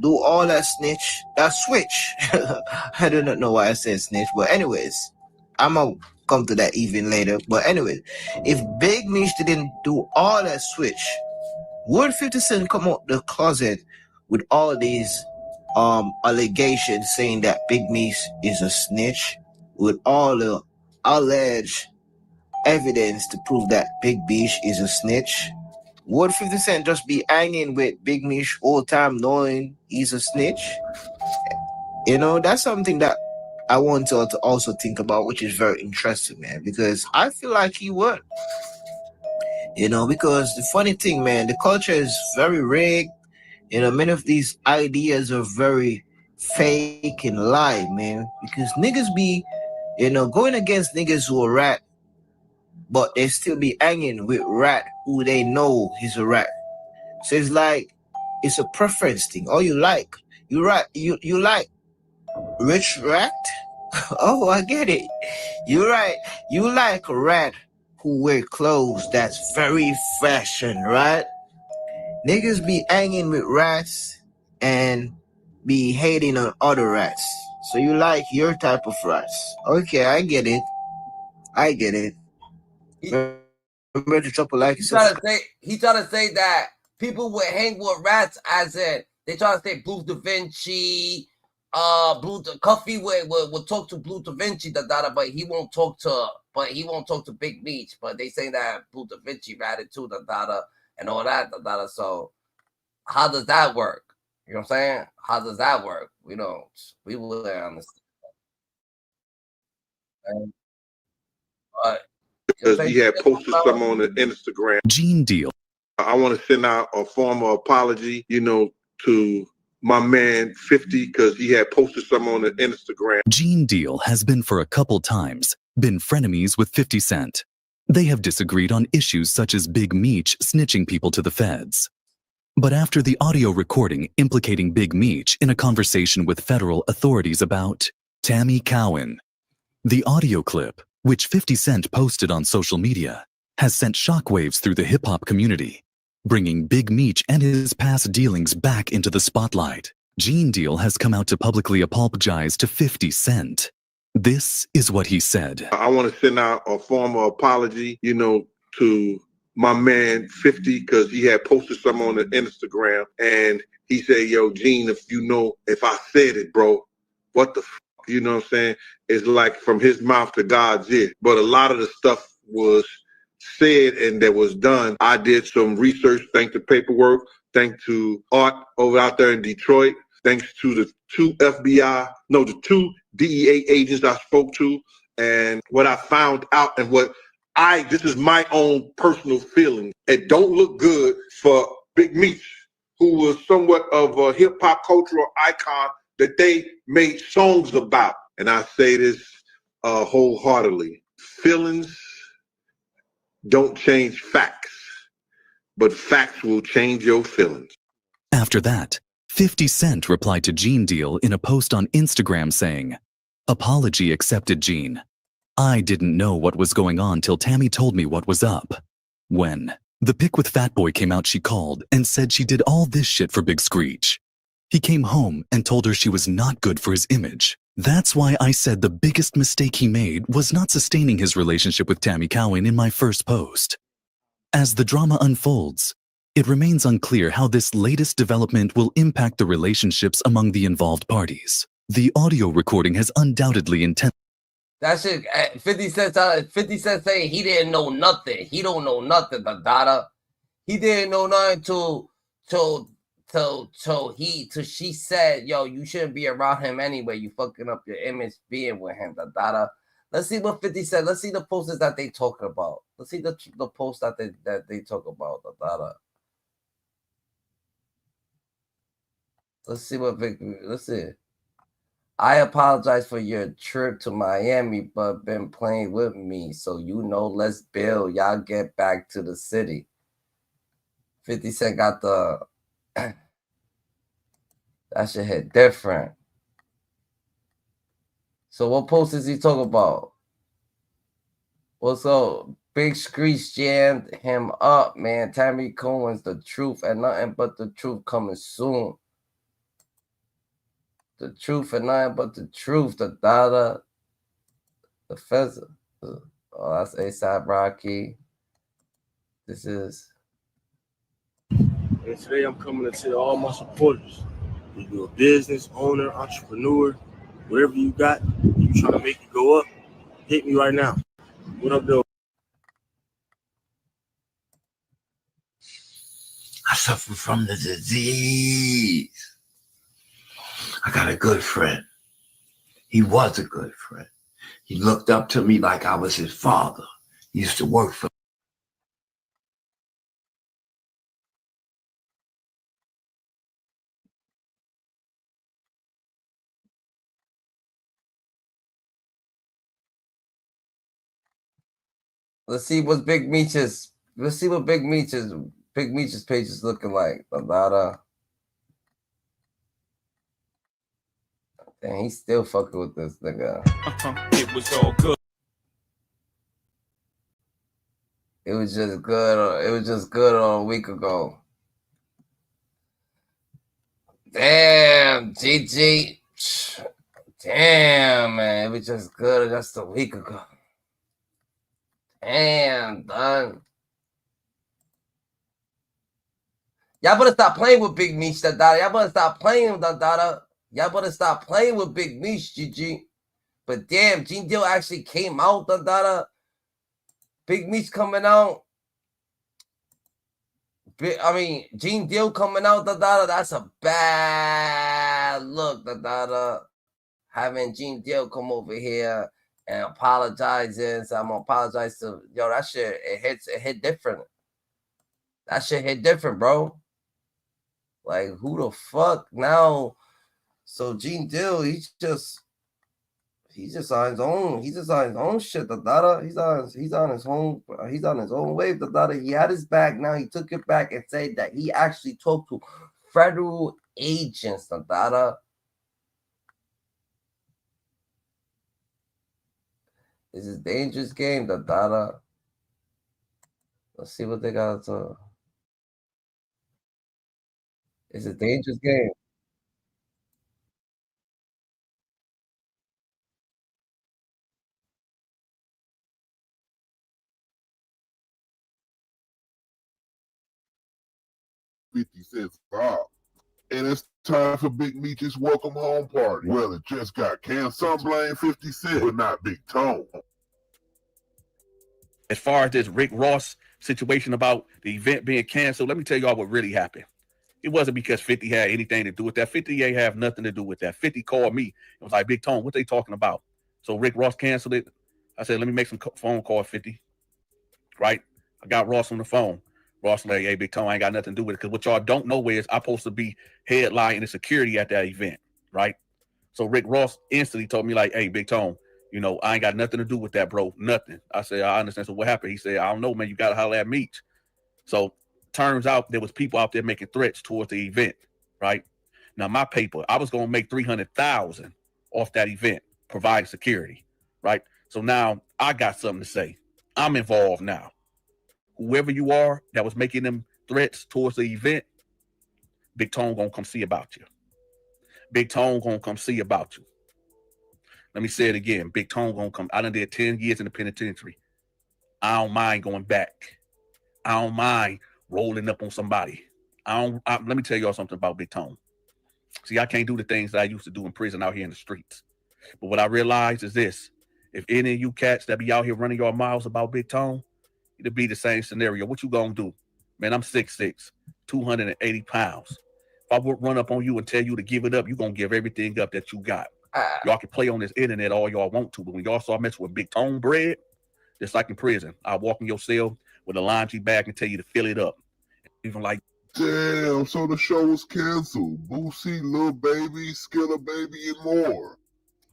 H: do all that switch. I do not know why I said snitch, but anyways, I'm gonna come to that even later. But anyway, if Big Meech didn't do all that switch, would 50 Cent come out the closet with all these allegations saying that Big Meech is a snitch, with all the alleged evidence to prove that Big Meech is a snitch? Would 50 Cent just be hanging with Big Meech all the time knowing he's a snitch? You know, that's something that I want to also think about, which is very interesting, man, because I feel like he would. You know, because the funny thing, man, the culture is very rigged. You know, many of these ideas are very fake and lie, man, because niggas be, you know, going against niggas who are rat, but they still be hanging with rat who they know he's a rat. So it's like, it's a preference thing. All you like, you like rich rat? Oh, I get it. You're right. You like a rat who wear clothes that's very fashion, right? Niggas be hanging with rats and be hating on other rats. So you like your type of rats. Okay, I get it. Remember to drop a like.
A: He trying to say that people would hang with rats, as in they try to say Blue Da Vinci, Cuffy will talk to Blue Da Vinci, but he won't talk to Big Meech. But they say that Blue Da Vinci ratted too, and all that, So how does that work? You know what I'm saying? How does that work? We will understand.
C: Because he had posted some on the Instagram.
J: Gene Deal.
C: I want to send out a formal apology, to my man 50, because he had posted some on the Instagram.
J: Gene Deal has been for a couple times been frenemies with 50 Cent. They have disagreed on issues such as Big Meech snitching people to the feds. But after the audio recording implicating Big Meech in a conversation with federal authorities about Tammy Cowan, the audio clip, which 50 Cent posted on social media, has sent shockwaves through the hip-hop community, bringing Big Meech and his past dealings back into the spotlight. Gene Deal has come out to publicly apologize to 50 Cent. This is what he said.
C: I want to send out a formal apology, to my man 50, because he had posted some on the Instagram, and he said, yo, Gene, if I said it, bro, what the f? You know what I'm saying? It's like from his mouth to God's ear. But a lot of the stuff was said and that was done. I did some research, thanks to paperwork, thanks to Art over out there in Detroit, thanks to the the two DEA agents I spoke to, and what I found out and this is my own personal feeling. It don't look good for Big Meech, who was somewhat of a hip hop cultural icon that they made songs about. And I say this wholeheartedly. Feelings don't change facts, but facts will change your feelings.
J: After that, 50 Cent replied to Gene Deal in a post on Instagram saying, "Apology accepted, Gene. I didn't know what was going on till Tammy told me what was up." When the pic with Fat Boy came out, she called and said she did all this shit for Big Screech. He came home and told her she was not good for his image. That's why I said the biggest mistake he made was not sustaining his relationship with Tammy Cowan in my first post. As the drama unfolds, it remains unclear how this latest development will impact the relationships among the involved parties. The audio recording has undoubtedly intensified.
A: That shit, 50 Cent saying he didn't know nothing. He don't know nothing, Dada. He didn't know nothing till she said, yo, you shouldn't be around him anyway. You fucking up your image being with him, Dada. Let's see what 50 said. Let's see the posters that they talking about. Let's see the posts that they talk about, Dada. Let's see what let's see. I apologize for your trip to Miami, but been playing with me. So, let's build. Y'all get back to the city. 50 Cent got the... that shit hit different. So, what post is he talking about? What's up? Big Screech jammed him up, man. Tammy Cohen's the truth and nothing but the truth coming soon. The truth and nothing but the truth. The Dada. The Feather. Oh, that's A$AP Rocky. This is.
K: And today I'm coming to tell all my supporters, if you're a business owner, entrepreneur, whatever you got, you trying to make it go up, hit me right now. What up, though?
L: I suffer from the disease. I got a good friend. He was a good friend. He looked up to me like I was his father. He used to work for
A: Let's see what Big Meech's. Let's see what Big Meech's page is looking like. And he's still fucking with this nigga.
I: It was all good.
A: It was just good. It was just good on a week ago. Damn, GG. Damn, man. It was just good just a week ago. Damn, done. Y'all better stop playing with Big Meech, Dada. Y'all better stop playing with Dada. Y'all better stop playing with Big Meech, GG. But damn, Gene Deal actually came out, Dada. Big Meech coming out. Gene Deal coming out, Dada. That's a bad look, Dada. Having Gene Deal come over here and apologizing. So I'm gonna apologize to that shit. It hit different. That shit hit different, bro. Like, who the fuck now? So Gene Deal, he's just on his own. He's just on his own shit, Dada. He's on his own wave, Dada. He had his back. Now he took it back and said that he actually talked to federal agents, Dada. This is a dangerous game, Dada. Let's see what they got to. It's a dangerous game.
M: $50 off. And it's time for Big Meech's welcome home party. Well, it just got canceled. Some blame 50 Cent, but not Big Tone.
N: As far as this Rick Ross situation about the event being canceled, let me tell y'all what really happened. It wasn't because 50 had anything to do with that. 50 ain't have nothing to do with that. 50 called me. It was like, Big Tone, what they talking about? So Rick Ross canceled it. I said, let me make some phone call, 50. Right? I got Ross on the phone. Ross like, hey, Big Tone, I ain't got nothing to do with it. Because what y'all don't know is I'm supposed to be headlining the security at that event. Right? So Rick Ross instantly told me like, hey, Big Tone, I ain't got nothing to do with that, bro. Nothing. I said, I understand. So what happened? He said, I don't know, man. You got to holler at Meech. So turns out there was people out there making threats towards the event, right? Now my paper, I was gonna make 300,000 off that event, providing security, right? So now I got something to say. I'm involved now. Whoever you are that was making them threats towards the event, Big Tone gonna come see about you. Big Tone gonna come see about you. Let me say it again. Big Tone gonna come. I done did 10 years in the penitentiary. I don't mind going back. I don't mind rolling up on somebody. Let me tell y'all something about Big Tone. See, I can't do the things that I used to do in prison out here in the streets. But what I realized is this. If any of you cats that be out here running your mouths about Big Tone, it'll be the same scenario. What you gonna do? Man, I'm 6'6", 280 pounds. If I would run up on you and tell you to give it up, you're gonna give everything up that you got. Y'all can play on this internet all y'all want to, but when y'all start messing with Big Tone bread, just like in prison, I'll walk in your cell with a laundry bag and tell you to fill it up. Even like,
M: damn, so the show was canceled. Boosie, Lil Baby, Skiller Baby, and more.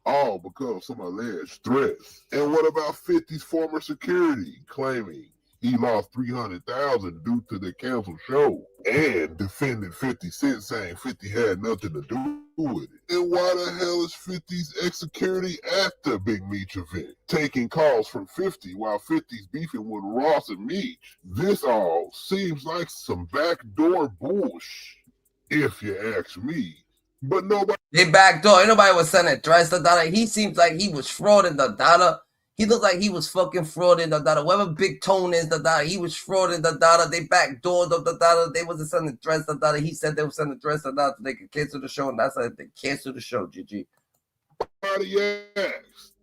M: All because of some alleged threats. And what about 50's former security claiming he lost $300,000 due to the canceled show and defended 50 Cent saying 50 had nothing to do with it? And why the hell is 50's ex-security at the Big Meech event taking calls from 50 while 50's beefing with Ross and Meech? This all seems like some backdoor bullshit, if you ask me. But nobody.
A: They backdoor. Ain't nobody was sending threats to Dada. He seems like he was frauding the Dada. He looked like he was fucking frauding the Dada. Whoever Big Tone is, the Dada, he was frauding the Dada. They backdoored the Dada. They wasn't sending threats to Dada. He said they were sending threats to Dada so they could cancel the show, and that's how they canceled the show, GG.
M: Asked.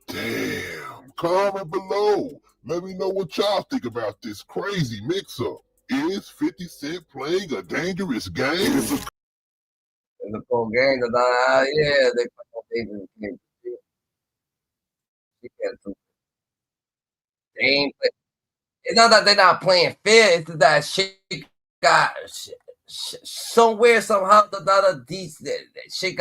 M: Damn. Comment below. Let me know what y'all think about this crazy mix-up. Is 50 Cent playing a dangerous game?
A: In the full game, the Dada, yeah, they ain't. It's not that they're not playing fair. It's that shit got somewhere somehow the Dada shit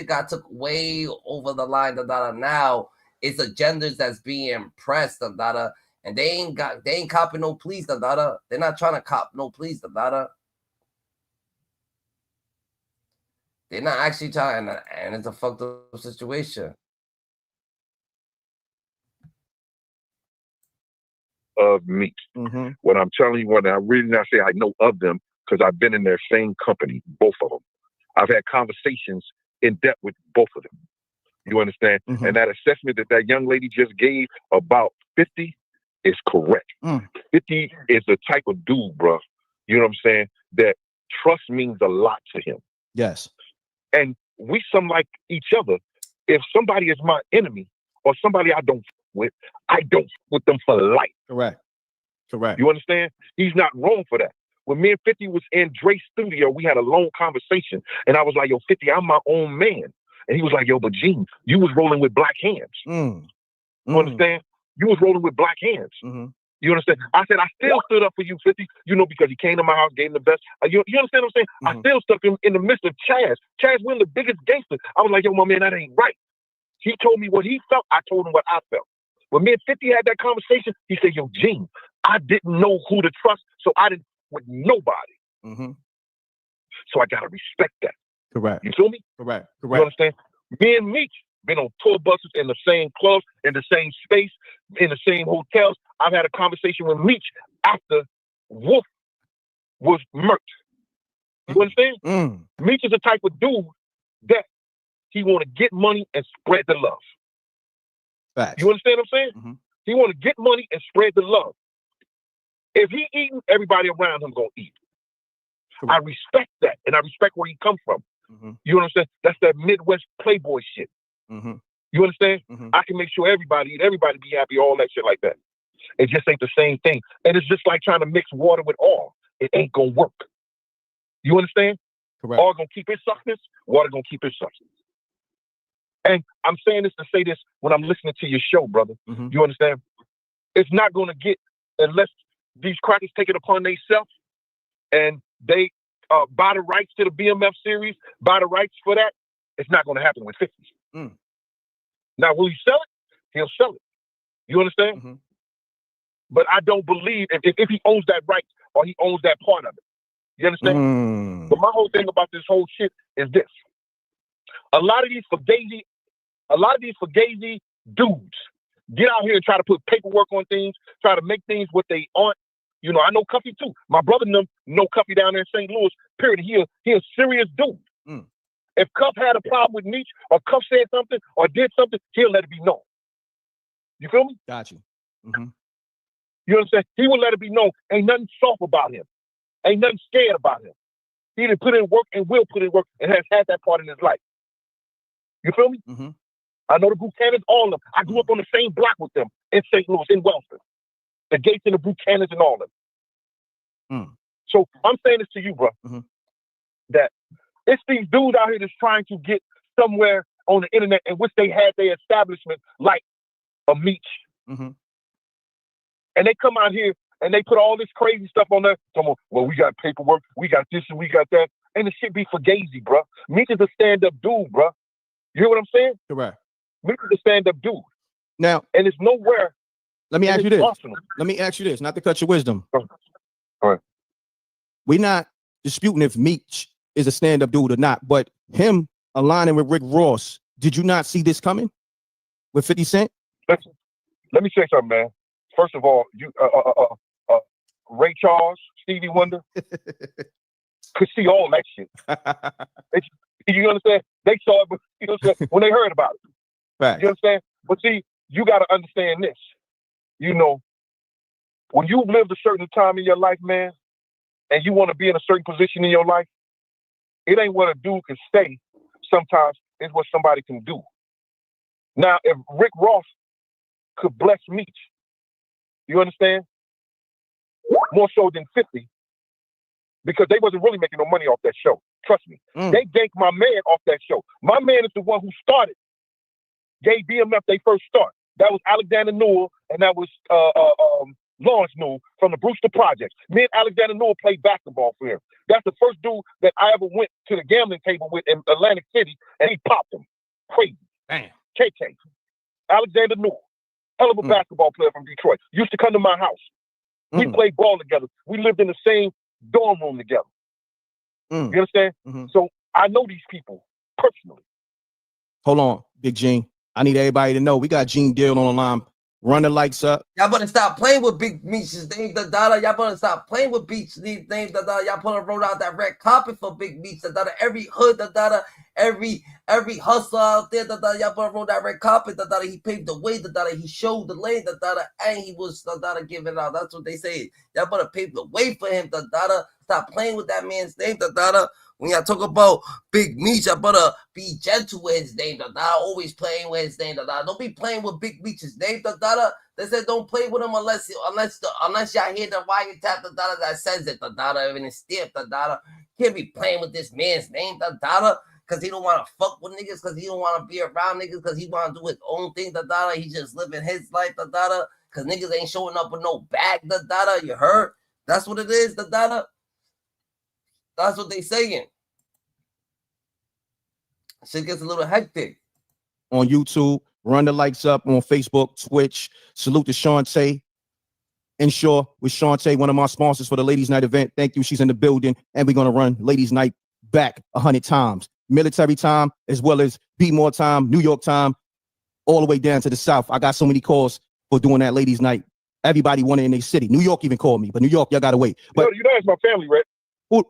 A: got took way over the line. The Dada now it's agendas that's being pressed. The Dada and they ain't copping no pleas. The Dada they're not trying to cop no pleas. The Dada they're not actually trying, and it's a fucked up situation.
B: Of Meech. What I'm telling you, what I really not say I know of them because I've been in their same company, both of them. I've had conversations in depth with both of them. You understand? And that assessment that young lady just gave about 50 is correct. 50 is the type of dude, bro. You know what I'm saying? That trust means a lot to him.
G: Yes.
B: And we some like each other. If somebody is my enemy or somebody I don't with, I don't with them for life.
G: Correct.
B: You understand? He's not wrong for that. When me and 50 was in Dre's studio, we had a long conversation, and I was like, yo, 50, I'm my own man. And he was like, yo, but Gene, you was rolling with black hands. You understand? You was rolling with black hands. You understand? I said, I still stood up for you, 50, you know, because he came to my house, gave him the best. You understand what I'm saying? I still stuck him in the midst of Chaz. Chaz, one of the biggest gangsters. I was like, yo, my man, that ain't right. He told me what he felt. I told him what I felt. When me and 50 had that conversation, he said, yo, Gene, I didn't know who to trust, so I didn't with nobody. So I got to respect that.
G: Correct.
B: You feel me?
G: Correct.
B: You understand? Me and Meech been on tour buses in the same clubs, in the same space, in the same hotels. I've had a conversation with Meech after Wolf was murked. You understand? Meech is the type of dude that he want to get money and spread the love.
G: Facts.
B: You understand what I'm saying? He want to get money and spread the love. If he eating, everybody around him gonna eat. I respect that, and I respect where he come from. You understand? That's that Midwest playboy shit. You understand? I can make sure everybody eat, everybody be happy, all that shit like that. It just ain't the same thing. And it's just like trying to mix water with oil. It ain't gonna work. You understand?
G: Correct.
B: Oil gonna keep its substance, water gonna keep its substance. And I'm saying this to say this when I'm listening to your show, brother. You understand? It's not gonna get, unless these crackers take it upon themselves and they buy the rights to the BMF series, buy the rights for that, it's not going to happen with 50. Now, will he sell it? He'll sell it. You understand? But I don't believe if he owns that right or he owns that part of it. You understand? But my whole thing about this whole shit is this: a lot of these fugazi dudes get out here and try to put paperwork on things, try to make things what they aren't. You know, I know Cuffy too. My brother and them know Cuffy down there in St. Louis. Period. He a serious dude. If Cuff had a problem with Meech, or Cuff said something or did something, he'll let it be known. You feel me?
G: Got you.
B: You understand? He will let it be known. Ain't nothing soft about him. Ain't nothing scared about him. He done put in work and will put in work and has had that part in his life. You feel me? I know the Buchanans, all of them. I grew up on the same block with them in St. Louis, in Wellston. The Gates and the Buchanans and all of them. So I'm saying this to you, bro, that it's these dudes out here that's trying to get somewhere on the internet in which they had their establishment like a Meech. And they come out here and they put all this crazy stuff on there. Come on, well, we got paperwork, we got this and we got that. And the shit be fugazi, bro. Meech is a stand-up dude, bro. You hear what I'm saying?
G: Correct.
B: Meech is a stand-up dude.
G: Now,
B: and it's nowhere.
G: Let me ask you this.
B: Arsenal.
G: Let me ask you this, not to cut your wisdom.
B: All right.
G: We're not disputing if Meech is a stand-up dude or not, but him aligning with Rick Ross, did you not see this coming with 50 Cent?
B: Listen, let me say something, man. First of all, you Ray Charles, Stevie Wonder, could see all that shit. You understand? They saw it, but you know, when they heard about it.
G: Right.
B: You understand? But see, you got to understand this. You know, when you've lived a certain time in your life, man, and you want to be in a certain position in your life, it ain't what a dude can say. Sometimes it's what somebody can do. Now, if Rick Ross could bless Meech, you understand? More so than 50, because they wasn't really making no money off that show. Trust me. They ganked my man off that show. My man is the one who started, gave BMF their first start. That was Alexander Newell, and that was Lawrence Newell from the Brewster Project. Me and Alexander Newell played basketball for him. That's the first dude that I ever went to the gambling table with in Atlantic City, and he popped him. Crazy.
G: Damn.
B: KK. Alexander Newell. Hell of a basketball player from Detroit. Used to come to my house. We played ball together. We lived in the same dorm room together. You understand? So I know these people personally.
G: Hold on, Big Gene. I need everybody to know we got Gene Deal on the line. Run the lights up.
A: Y'all better stop playing with Big Meech's name, the dollar. Y'all better stop playing with Beach's name, the dollar. Y'all better roll out that red carpet for Big Meech, the dollar. Every hood, the dollar. Every hustler out there, the dollar. Y'all better roll that red carpet, the dollar. He paved the way, the dollar. He showed the lane, the dollar, and he was the dollar giving out. That's what they say. Y'all better pave the way for him, the dollar. Stop playing with that man's name, the dollar. When y'all talk about Big Meech, I better be gentle with his name, the dollar. Always playing with his name, the dollar. Don't be playing with Big Meech's name, the dollar. They said don't play with him unless y'all hear the wiretap, the dollar that says it, the dollar, even it's stamped, the dollar. Can't be playing with this man's name, the dollar, because he don't want to fuck with niggas, because he don't want to be around niggas, because he want to do his own thing, the dollar. He just living his life, the dollar, because niggas ain't showing up with no bag, the dollar. You heard? That's what it is, the dollar. That's what they saying. Shit gets a little hectic.
G: On YouTube, run the lights up on Facebook, Twitch. Salute to Shantae. Ensure with Shantae, one of my sponsors for the Ladies Night event. Thank you. She's in the building, and we're gonna run Ladies Night back 100 times. Military time, as well as Be More time, New York time, all the way down to the South. I got so many calls for doing that Ladies Night. Everybody wanted in their city. New York even called me, but New York, y'all gotta wait. But
B: you know it's my family, right?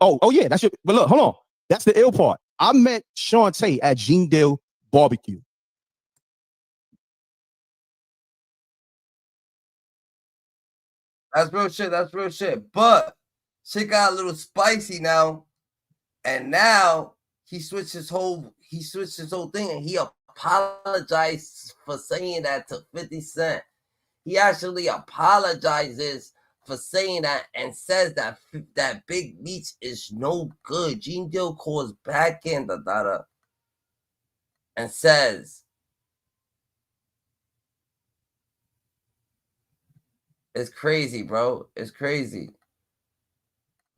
G: Oh yeah, that's your. But look, hold on. That's the ill part. I met Shantae at Gene Dill Barbecue.
A: That's real shit. That's real shit. But shit got a little spicy now, and now he switched his whole thing, and he apologized for saying that to 50 Cent. He actually apologizes for saying that and says that Big Meech is no good. Gene Dill calls back in the data and says, it's crazy, bro. It's crazy.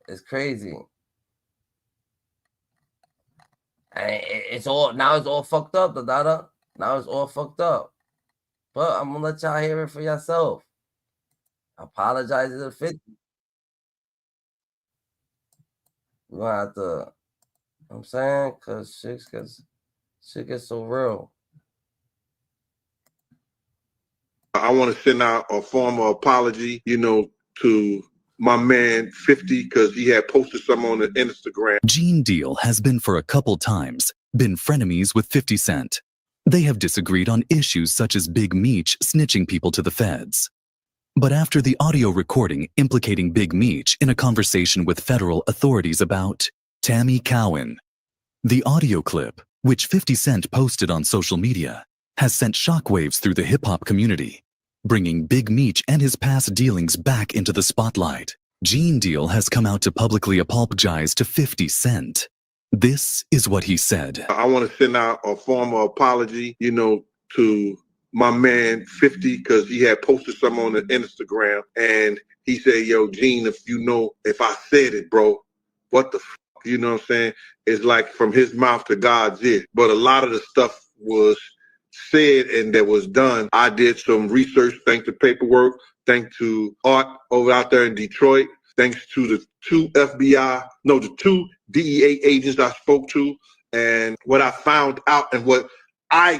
A: It's crazy. And it's all fucked up, the data. Now it's all fucked up. But I'm gonna let y'all hear it for yourself. Apologize to 50. We gonna have to, you know what I'm saying? Cause shit gets so real.
C: I want to send out a formal apology, to my man 50 because he had posted something on the Instagram.
J: Gene Deal has been for a couple times been frenemies with 50 Cent. They have disagreed on issues such as Big Meech snitching people to the feds. But after the audio recording implicating Big Meech in a conversation with federal authorities about Tammy Cowan, the audio clip, which 50 Cent posted on social media, has sent shockwaves through the hip-hop community, bringing Big Meech and his past dealings back into the spotlight. Gene Deal has come out to publicly apologize to 50 Cent. This is what he said.
C: I want to send out a formal apology, to my man 50 because he had posted something on the Instagram and he said, yo, Gene, if I said it, bro, what the fuck, you know what I'm saying? It's like from his mouth to God's ear. But a lot of the stuff was said and that was done. I did some research, thanks to paperwork, thanks to Art over out there in Detroit, thanks to the two DEA agents I spoke to, and what I found out and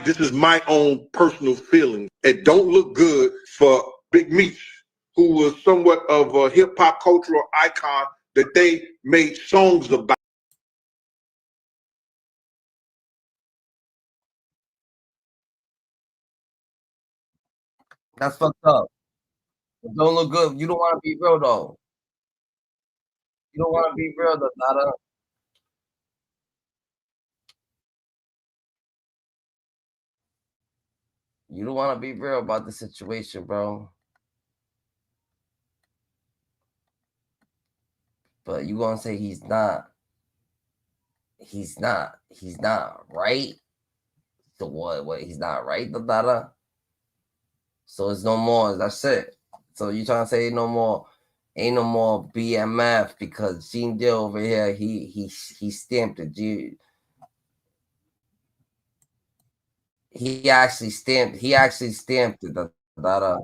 C: this is my own personal feeling. It don't look good for Big Meech, who was somewhat of a hip hop cultural icon that they made songs about.
A: That's fucked up. It don't look good. You don't want to be real though. You don't want to be real though, Dada. You don't want to be real about the situation, bro. But you gonna say he's not right. So what? He's not right, Dada. So it's no more. That's it. So you trying to say ain't no more BMF because Gene Deal over here he stamped it. He actually stamped it. Dada.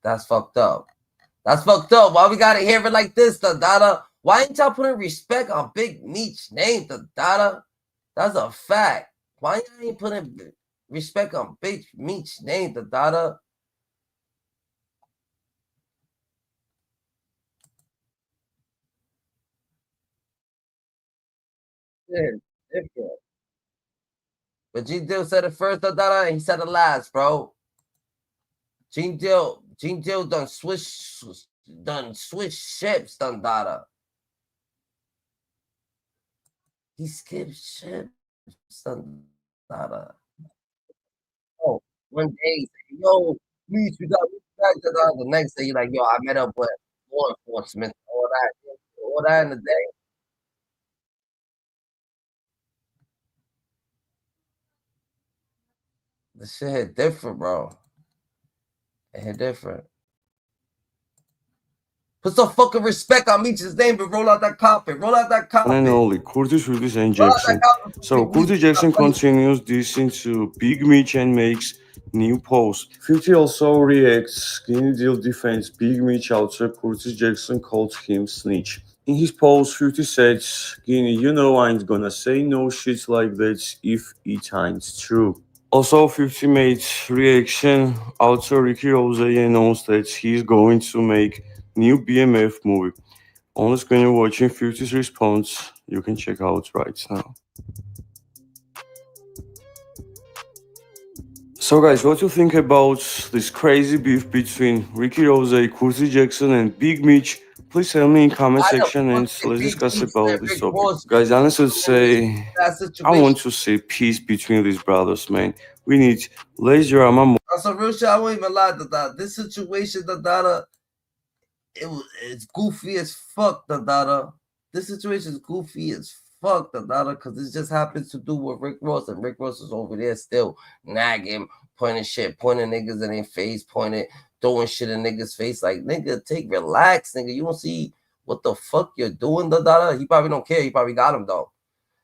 A: That's fucked up. That's fucked up. Why we gotta hear it like this, Dada? Why ain't y'all putting respect on Big Meech name, Dada? That's a fact. Why y'all ain't putting respect on Big Meech name, Dada? Yeah, different. But Gene Deal said it first, Dada, and he said it last, bro. Gene Deal done switch ships, Dada. He skipped ships, Dada. Oh, one day, yo, Meech, we got Dada. The next day, you're like, yo, I met up with law enforcement, all that in the day. The shit hit different, bro. It hit different. Put some fucking respect on Meech's name and roll out that coffin. Roll out that coffin.
O: And only Curtis Hughes and Jackson. So Curtis Jackson continues dissing to Big Meech and makes new post. 50 also reacts. Skinny Deal defends Big Meech after Curtis Jackson calls him snitch. In his post, 50 said, Skinny, I ain't gonna say no shit like that if it ain't true. Also, 50 made reaction after Ricky Rose announced that he's going to make new BMF movie. On the screen, you're watching 50's response. You can check out right now. So, guys, what do you think about this crazy beef between Ricky Rose, Curtis Jackson, and Big Meech? Please tell me in comment section and let's discuss about this topic. Guys, honestly, say I want to see peace between these brothers, man. We need less drama.
A: That's some real shit. I won't even lie to that. This situation, Dada, it's goofy as fuck, Dada. This situation is goofy as fuck, because this just happens to do with Rick Ross, and Rick Ross is over there still nagging, pointing niggas in their face, throwing shit in niggas' face. Like, nigga, relax, nigga. You don't see what the fuck you're doing, He probably don't care. He probably got him, though.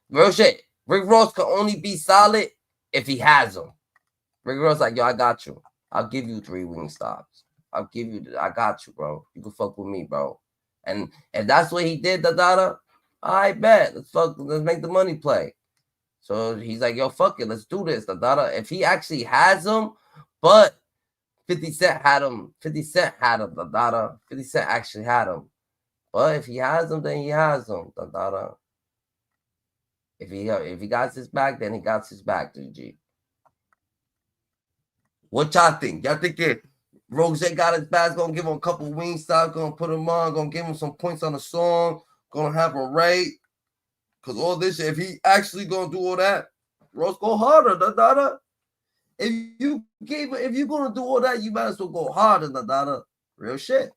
A: Real shit. Rick Ross can only be solid if he has them. Rick Ross like, yo, I got you. I'll give you 3 Wingstops. I got you, bro. You can fuck with me, bro. And if that's what he did, I bet. Let's make the money play. So he's like, yo, fuck it. Let's do this, If he actually has them, but 50 Cent had him. 50 Cent had him, 50 Cent actually had him. But if he has them, then he has them, If he got his back, then he got his back, GG. What y'all think? Y'all think Rose got his back, gonna give him a couple Wingstops, gonna put him on, gonna give him some points on the song, gonna have him right? Cause all this shit, if he actually gonna do all that, Rose go harder, If you're gonna do all that, you might as well go harder, Real shit.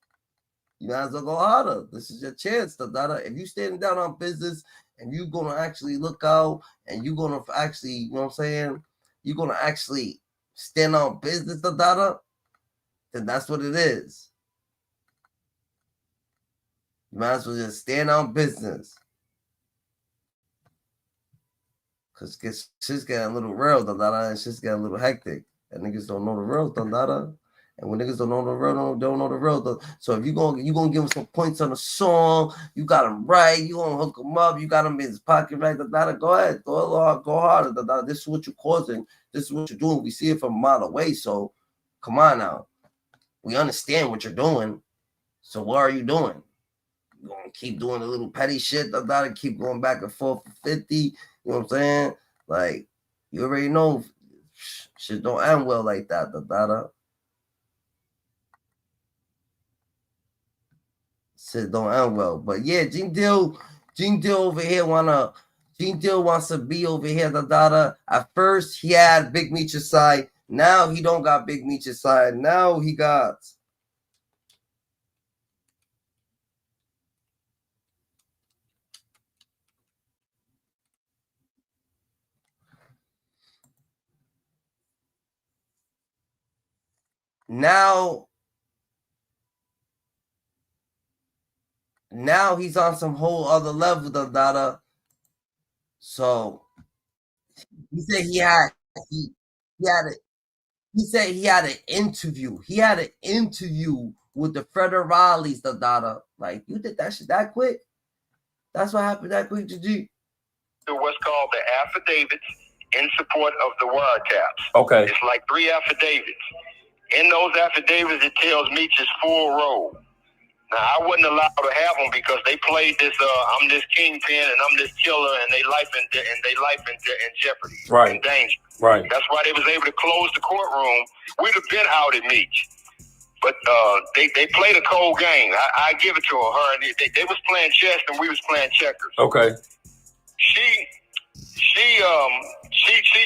A: You might as well go harder. This is your chance, If you standing down on business and you gonna actually look out and you gonna actually, you know what I'm saying? You're gonna actually stand on business, then that's what it is. You might as well just stand on business. Cause shit's getting a little real, and shit's getting a little hectic. And niggas don't know the real, And when niggas don't know the real, don't know the real. So if you gonna give him some points on the song, you got him right, you gonna hook him up, you got him in his pocket right, go ahead, go harder, This is what you're causing, this is what you're doing. We see it from a mile away, so come on now. We understand what you're doing. So what are you doing? You gonna keep doing the little petty shit, keep going back and forth for 50. You know what I'm saying? Like, you already know shit don't end well like that, Shit don't end well. But yeah, Gene Deal over here wants to be over here, At first he had Big Meech's side. Now he don't got Big Meech's side. Now he got Now he's on some whole other level, So he said he had an interview. He had an interview with the federales, Like, you did that shit that quick? That's what happened that quick, GG.
P: What's called the affidavits in support of the wiretaps.
Q: Okay.
P: It's like 3 affidavits. In those affidavits, it tells Meech's full role. Now, I wasn't allowed to have them because they played this, I'm this kingpin and I'm this killer, and they life in jeopardy,
Q: Right.
P: in danger.
Q: Right.
P: That's why they was able to close the courtroom. We'd have been out at Meech. But they played a cold game. I give it to her. They was playing chess and we was playing checkers.
Q: Okay.
P: She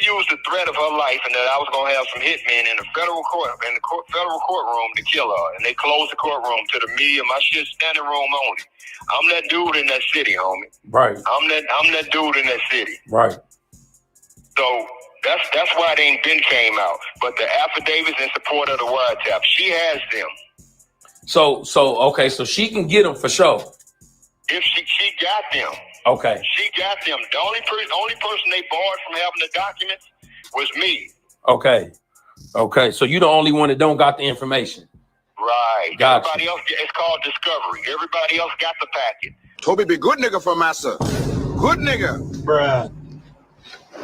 P: used the threat of her life and that I was gonna have some hitmen in the federal courtroom to kill her. And they closed the courtroom to the media. My shit standing room only. I'm that dude in that city, homie.
Q: Right.
P: I'm that dude in that city.
Q: Right.
P: So that's why it ain't been came out. But the affidavits in support of the wiretap, she has them.
Q: So okay, so she can get them for sure.
P: If she got them.
Q: Okay.
P: She got them. The only person they barred from having the documents was me.
Q: Okay. Okay. So you the only one that don't got the information.
P: Right.
Q: Gotcha.
P: Everybody else, it's called discovery. Everybody else got the packet.
R: Toby be good nigga for massa. Good nigga.
K: Bruh.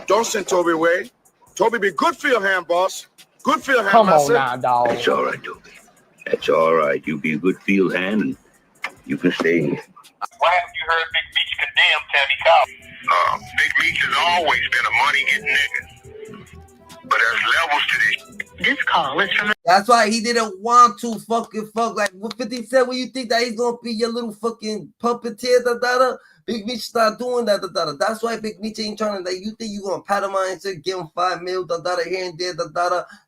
R: Don't send Toby away. Toby be good for your hand, boss. Good for your hand,
S: Come
R: massa.
S: on now, dog.
T: That's all right, Toby. That's all right. You be a good field hand and you can stay here.
P: Why haven't you heard Big Meech condemn Tammy Cobb? Big Meech has always been a money-getting nigga. But there's levels to this.
A: This call is from. That's why he didn't want to fuck. Like what 50 said, when you think that he's gonna be your little fucking puppeteer, Big Meech start doing that, That's why Big Meech ain't trying to, like, you think you gonna pat him on and say, give him $5 million, here and there,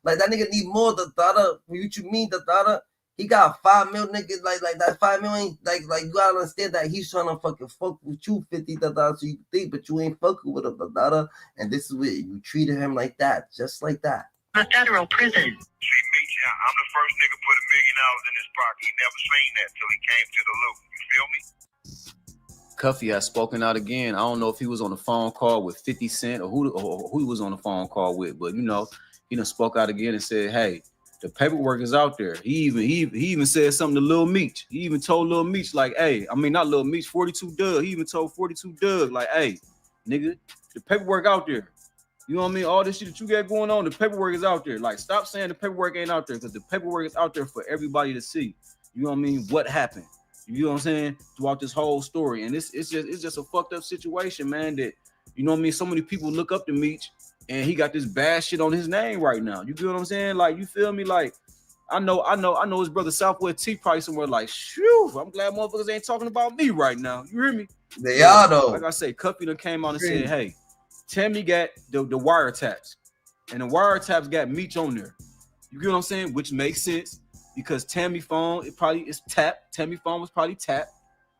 A: Like, that nigga need more, What you mean, He got 5 mil niggas like that 5 million like you gotta understand that he's trying to fucking fuck with you 50 so you think, but you ain't fucking with him, and this is what you treated him like that, just like that.
P: A federal prison. See, Meech, I'm the first nigga put $1 million in his pocket. He never seen that till he came to the loop. You feel me?
S: Cuffy has spoken out again. I don't know if he was on a phone call with 50 Cent or who he was on the phone call with, but you know, he done spoke out again and said, hey, the paperwork is out there. He even said something to Lil Meech. He even told Lil Meech, like, hey, I mean, not Lil Meech, 42 Doug. He even told 42 Doug, like, hey, nigga, the paperwork out there. You know what I mean? All this shit that you got going on, the paperwork is out there. Like, stop saying the paperwork ain't out there, because the paperwork is out there for everybody to see. You know what I mean? What happened? You know what I'm saying? Throughout this whole story. And it's just a fucked up situation, man, that, you know what I mean? So many people look up to Meech, and he got this bad shit on his name right now. You feel what I'm saying? Like, you feel me? Like, I know his brother Southwest T probably somewhere like, shoo, I'm glad motherfuckers ain't talking about me right now. You hear me?
A: They are, though.
S: Like I say, Cuffy done came out and said, hey, Tammy got the wiretaps, and the wiretaps got Meech on there. You get what I'm saying? Which makes sense, because Tammy phone, it probably is tapped. Tammy phone was probably tapped.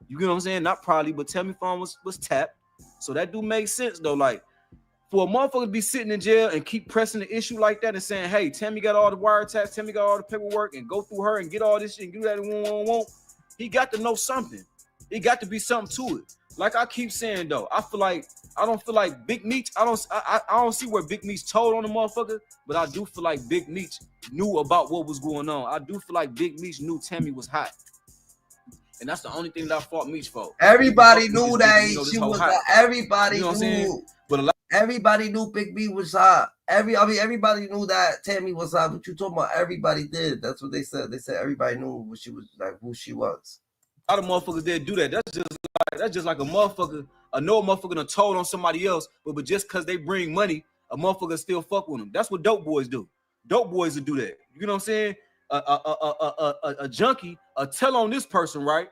S: You get what I'm saying? Not probably, but Tammy phone was tapped. So that do make sense, though. Like, for a motherfucker to be sitting in jail and keep pressing the issue like that and saying, hey, Tammy got all the wiretaps, Tammy got all the paperwork, and go through her and get all this shit and do that and he got to know something. It got to be something to it. Like I keep saying, though, I don't feel like Big Meech. I don't see where Big Meech told on the motherfucker, but I do feel like Big Meech knew about what was going on. I do feel like Big Meech knew Tammy was hot, and that's the only thing that I fought Meech for.
A: Everybody knew that she was hot. Everybody
S: knew.
A: But everybody knew Big Meech was hot. Everybody knew that Tammy was hot. What you talking about? Everybody did. That's what they said. They said everybody knew what she was, like, who she was.
S: A lot of motherfuckers did do that. That's just like a motherfucker. I know a motherfucker done told on somebody else, but just because they bring money, a motherfucker still fuck with them. That's what dope boys do. Dope boys will do that. You know what I'm saying? A junkie, tell on this person, right?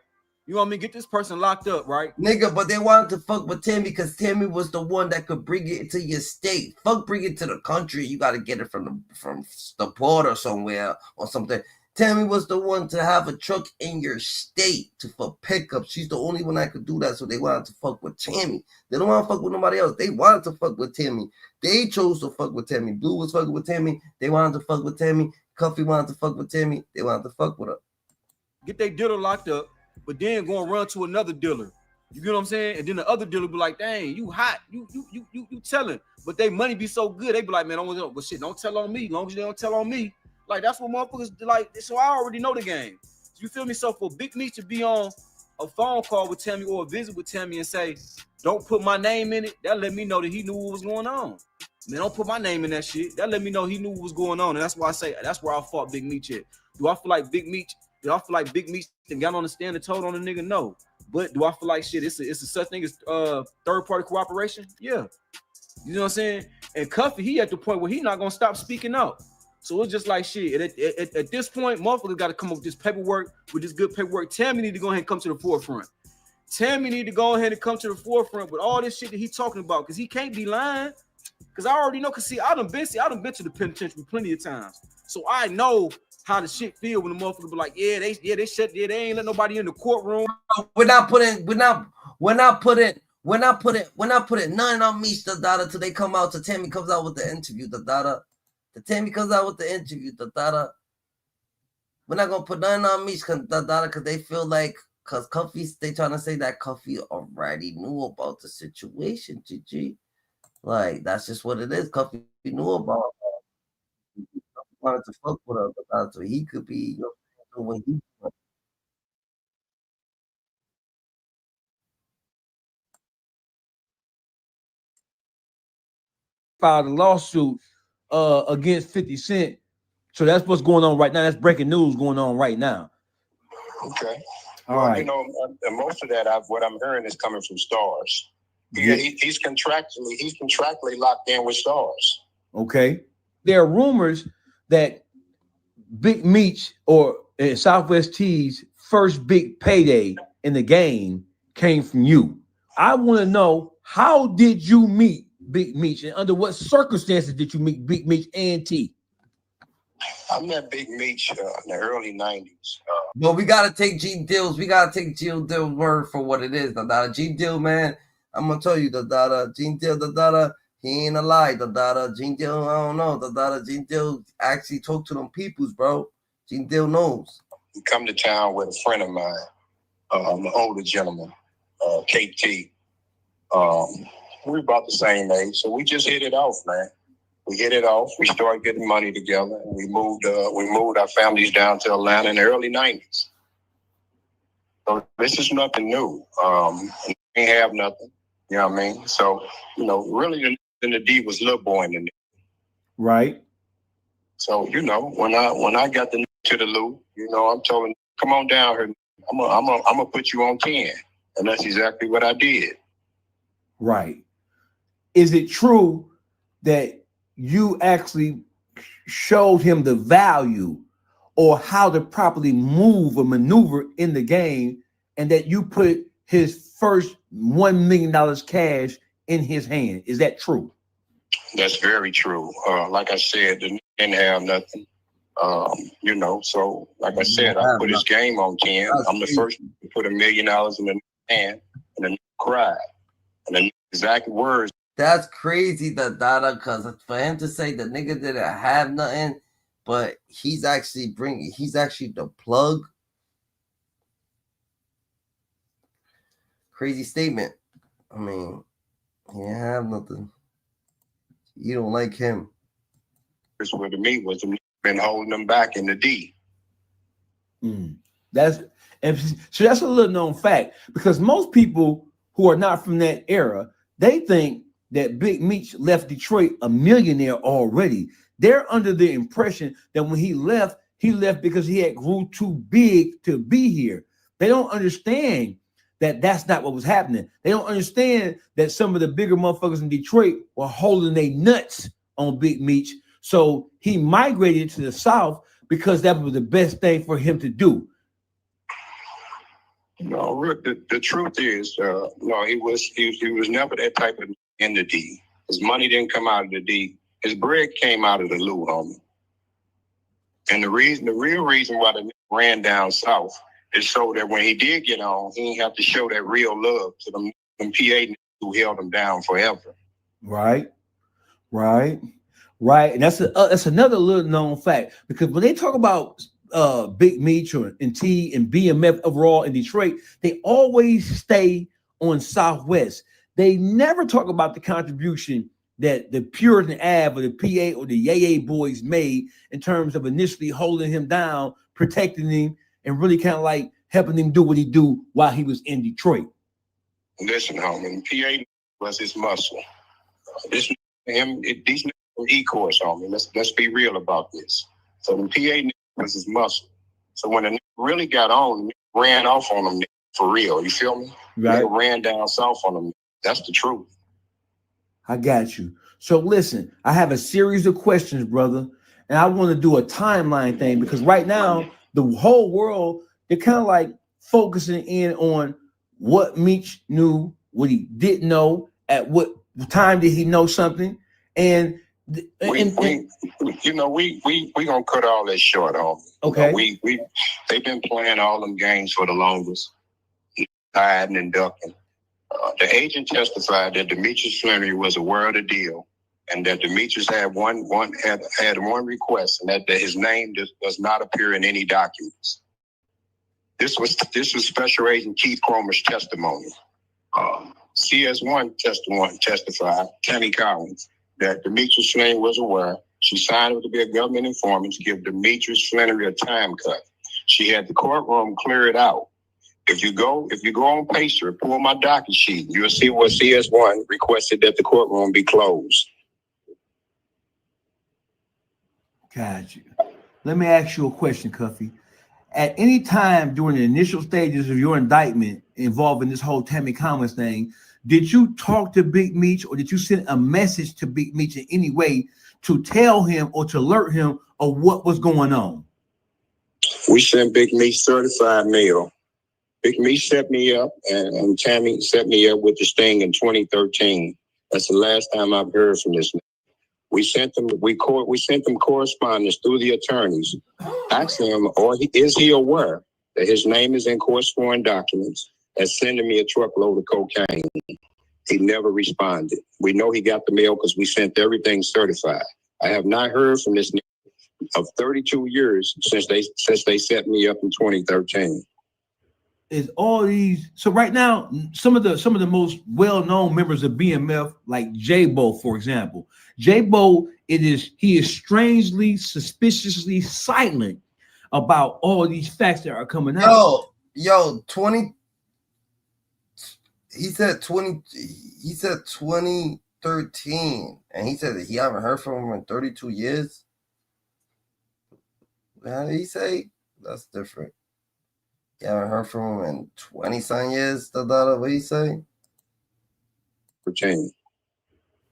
S: You know what I mean? Get this person locked up, right?
A: Nigga, but they wanted to fuck with Tammy because Tammy was the one that could bring it to your state. Fuck, bring it to the country. You got to get it from the border somewhere or something. Tammy was the one to have a truck in your state for pickup. She's the only one that could do that, so they wanted to fuck with Tammy. They don't want to fuck with nobody else. They wanted to fuck with Tammy. They chose to fuck with Tammy. Blue was fucking with Tammy. They wanted to fuck with Tammy. Cuffy wanted to fuck with Tammy. They wanted to fuck with her.
S: Get their dealer locked up, but then go and run to another dealer. You get what I'm saying? And then the other dealer be like, dang, you hot. You telling. But they money be so good, they be like, man, but shit, don't tell on me. As long as they don't tell on me. Like, that's what motherfuckers like. So I already know the game. You feel me? So for Big Meech to be on a phone call with Tammy or a visit with Tammy and say, don't put my name in it, that let me know that he knew what was going on. Man, don't put my name in that shit. That let me know he knew what was going on. And that's why I say, that's where I fought Big Meech at. Do I feel like Big Meech got on the stand and told on the nigga? No. But do I feel like shit, it's a such thing as third-party cooperation? Yeah. You know what I'm saying? And Cuffy, he at the point where he not going to stop speaking out. So it's just like shit. At this point, motherfuckers got to come up with this paperwork, with this good paperwork. Tammy need to go ahead and come to the forefront. Tammy need to go ahead and come to the forefront with all this shit that he's talking about, because he can't be lying. Because I already know. Because see, I done been to the penitentiary plenty of times, so I know how the shit feel when the motherfucker be like, they ain't let nobody in the courtroom.
A: We're not putting none on Meech the data till they come out. Till Tammy comes out with the interview, the data. The Tammy comes out with the interview, the data. We're not gonna put nothing on Meech because they feel like, because Cuffy, they trying to say that Cuffy already knew about the situation, GG. Like, that's just what it is. Cuffy knew about it. He wanted to fuck with her, so he could be, you know, when he.
B: Filed a lawsuit against 50 Cent. So that's what's going on right now. That's breaking news going on right now.
P: Okay.
B: All
P: well,
B: right.
P: you know, most of that, what I'm hearing is coming from Stars.
B: Yeah.
P: He's contractually locked in with Stars.
B: Okay. There are rumors that Big Meech or Southwest T's first big payday in the game came from you. I want to know, how did you meet Big Meech, and under what circumstances did you meet Big Meech and T?
P: I met Big Meech in the early 90s.
A: But we gotta take G Dill's. We gotta take G Dill's word for what it is. The G Dill, man. I'm gonna tell you, the G Dill, he ain't a lie. The G Dill, I don't know. The G Dill actually talk to them peoples, bro. G Dill knows.
P: He come to town with a friend of mine, an older gentleman, KT. We're about the same age, so we just hit it off, man. We hit it off. We started getting money together. And we moved our families down to Atlanta in the early 90s. So this is nothing new. We ain't have nothing. You know what I mean? So, really the D was Lil Boy in the nigga.
S: Right.
P: So, when I got the to the loop, I'm telling him, come on down here. I'm gonna put you on 10. And that's exactly what I did.
S: Right. Is it true that you actually showed him the value or how to properly move or maneuver in the game, and that you put his first $1 million cash in his hand? Is that true?
P: That's very true. Like I said, the didn't have nothing. So like I said, I put his game on 10. I'm the first to put $1 million in the hand, and then cried. And the exact words.
A: That's crazy, because for him to say the nigga didn't have nothing, but he's actually the plug. Crazy statement. I mean, he didn't have nothing. You don't like him.
P: This what to me was been holding them back in the D.
S: That's a little known fact, because most people who are not from that era, they think that Big Meech left Detroit a millionaire already. They're under the impression that when he left because he had grew too big to be here. They don't understand that that's not what was happening. They don't understand that some of the bigger motherfuckers in Detroit were holding their nuts on Big Meech. So he migrated to the South because that was the best thing for him to do.
P: No, Rick, the truth is, he was never that type of in the D. His money didn't come out of the D. His bread came out of the loot, homie. And the real reason why the ran down south is so that when he did get on, he didn't have to show that real love to them PA who held him down forever.
S: Right. And that's another little known fact, because when they talk about Big Meech and T and BMF overall in Detroit, they always stay on Southwest. They never talk about the contribution that the Puritan Ave or the PA or the Yay boys made in terms of initially holding him down, protecting him, and really kind of like helping him do what he do while he was in Detroit.
P: Listen, homie, PA was his muscle. These were E-course, homie. Let's be real about this. So the PA was his muscle. So when the really got on, ran off on him for real. You feel me?
S: Right.
P: They ran down south on him. That's the truth.
S: I got you. So listen, I have a series of questions, brother, and I want to do a timeline thing, because right now the whole world, they're kind of like focusing in on what Meech knew, what he didn't know, at what time did he know something, and
P: we gonna cut all that short, homie.
S: Okay.
P: They've been playing all them games for the longest, hiding and ducking. The agent testified that Demetrius Flannery was aware of the deal, and that Demetrius had one request, and that his name does not appear in any documents. This was Special Agent Keith Cromer's testimony. CS1 testified, Tammy Collins, that Demetrius Flannery was aware. She signed to be a government informant to give Demetrius Flannery a time cut. She had the courtroom clear it out. If you go on Pacer, pull my docket sheet, you'll see what CS1 requested that the courtroom be closed.
S: Got you. Let me ask you a question, Cuffy. At any time during the initial stages of your indictment involving this whole Tammy Collins thing, did you talk to Big Meech, or did you send a message to Big Meech in any way to tell him or to alert him of what was going on?
P: We sent Big Meech certified mail. Big Meech set me up, and Tammy set me up with this thing in 2013. That's the last time I've heard from this man. We sent them correspondence through the attorneys, asking him, is he aware that his name is in court sworn documents and sending me a truckload of cocaine? He never responded. We know he got the mail because we sent everything certified. I have not heard from this nigga of 32 years since they set me up in 2013.
B: Is all these so right now some of the most well-known members of BMF, like J-Bo, for example. J-Bo, he is strangely, suspiciously silent about all these facts that are coming out.
A: Yo, 20. He said 2013, and he said that he haven't heard from him in 32 years. How did he say? That's different. You haven't heard from him in 20-some years, what do you say?
P: Change.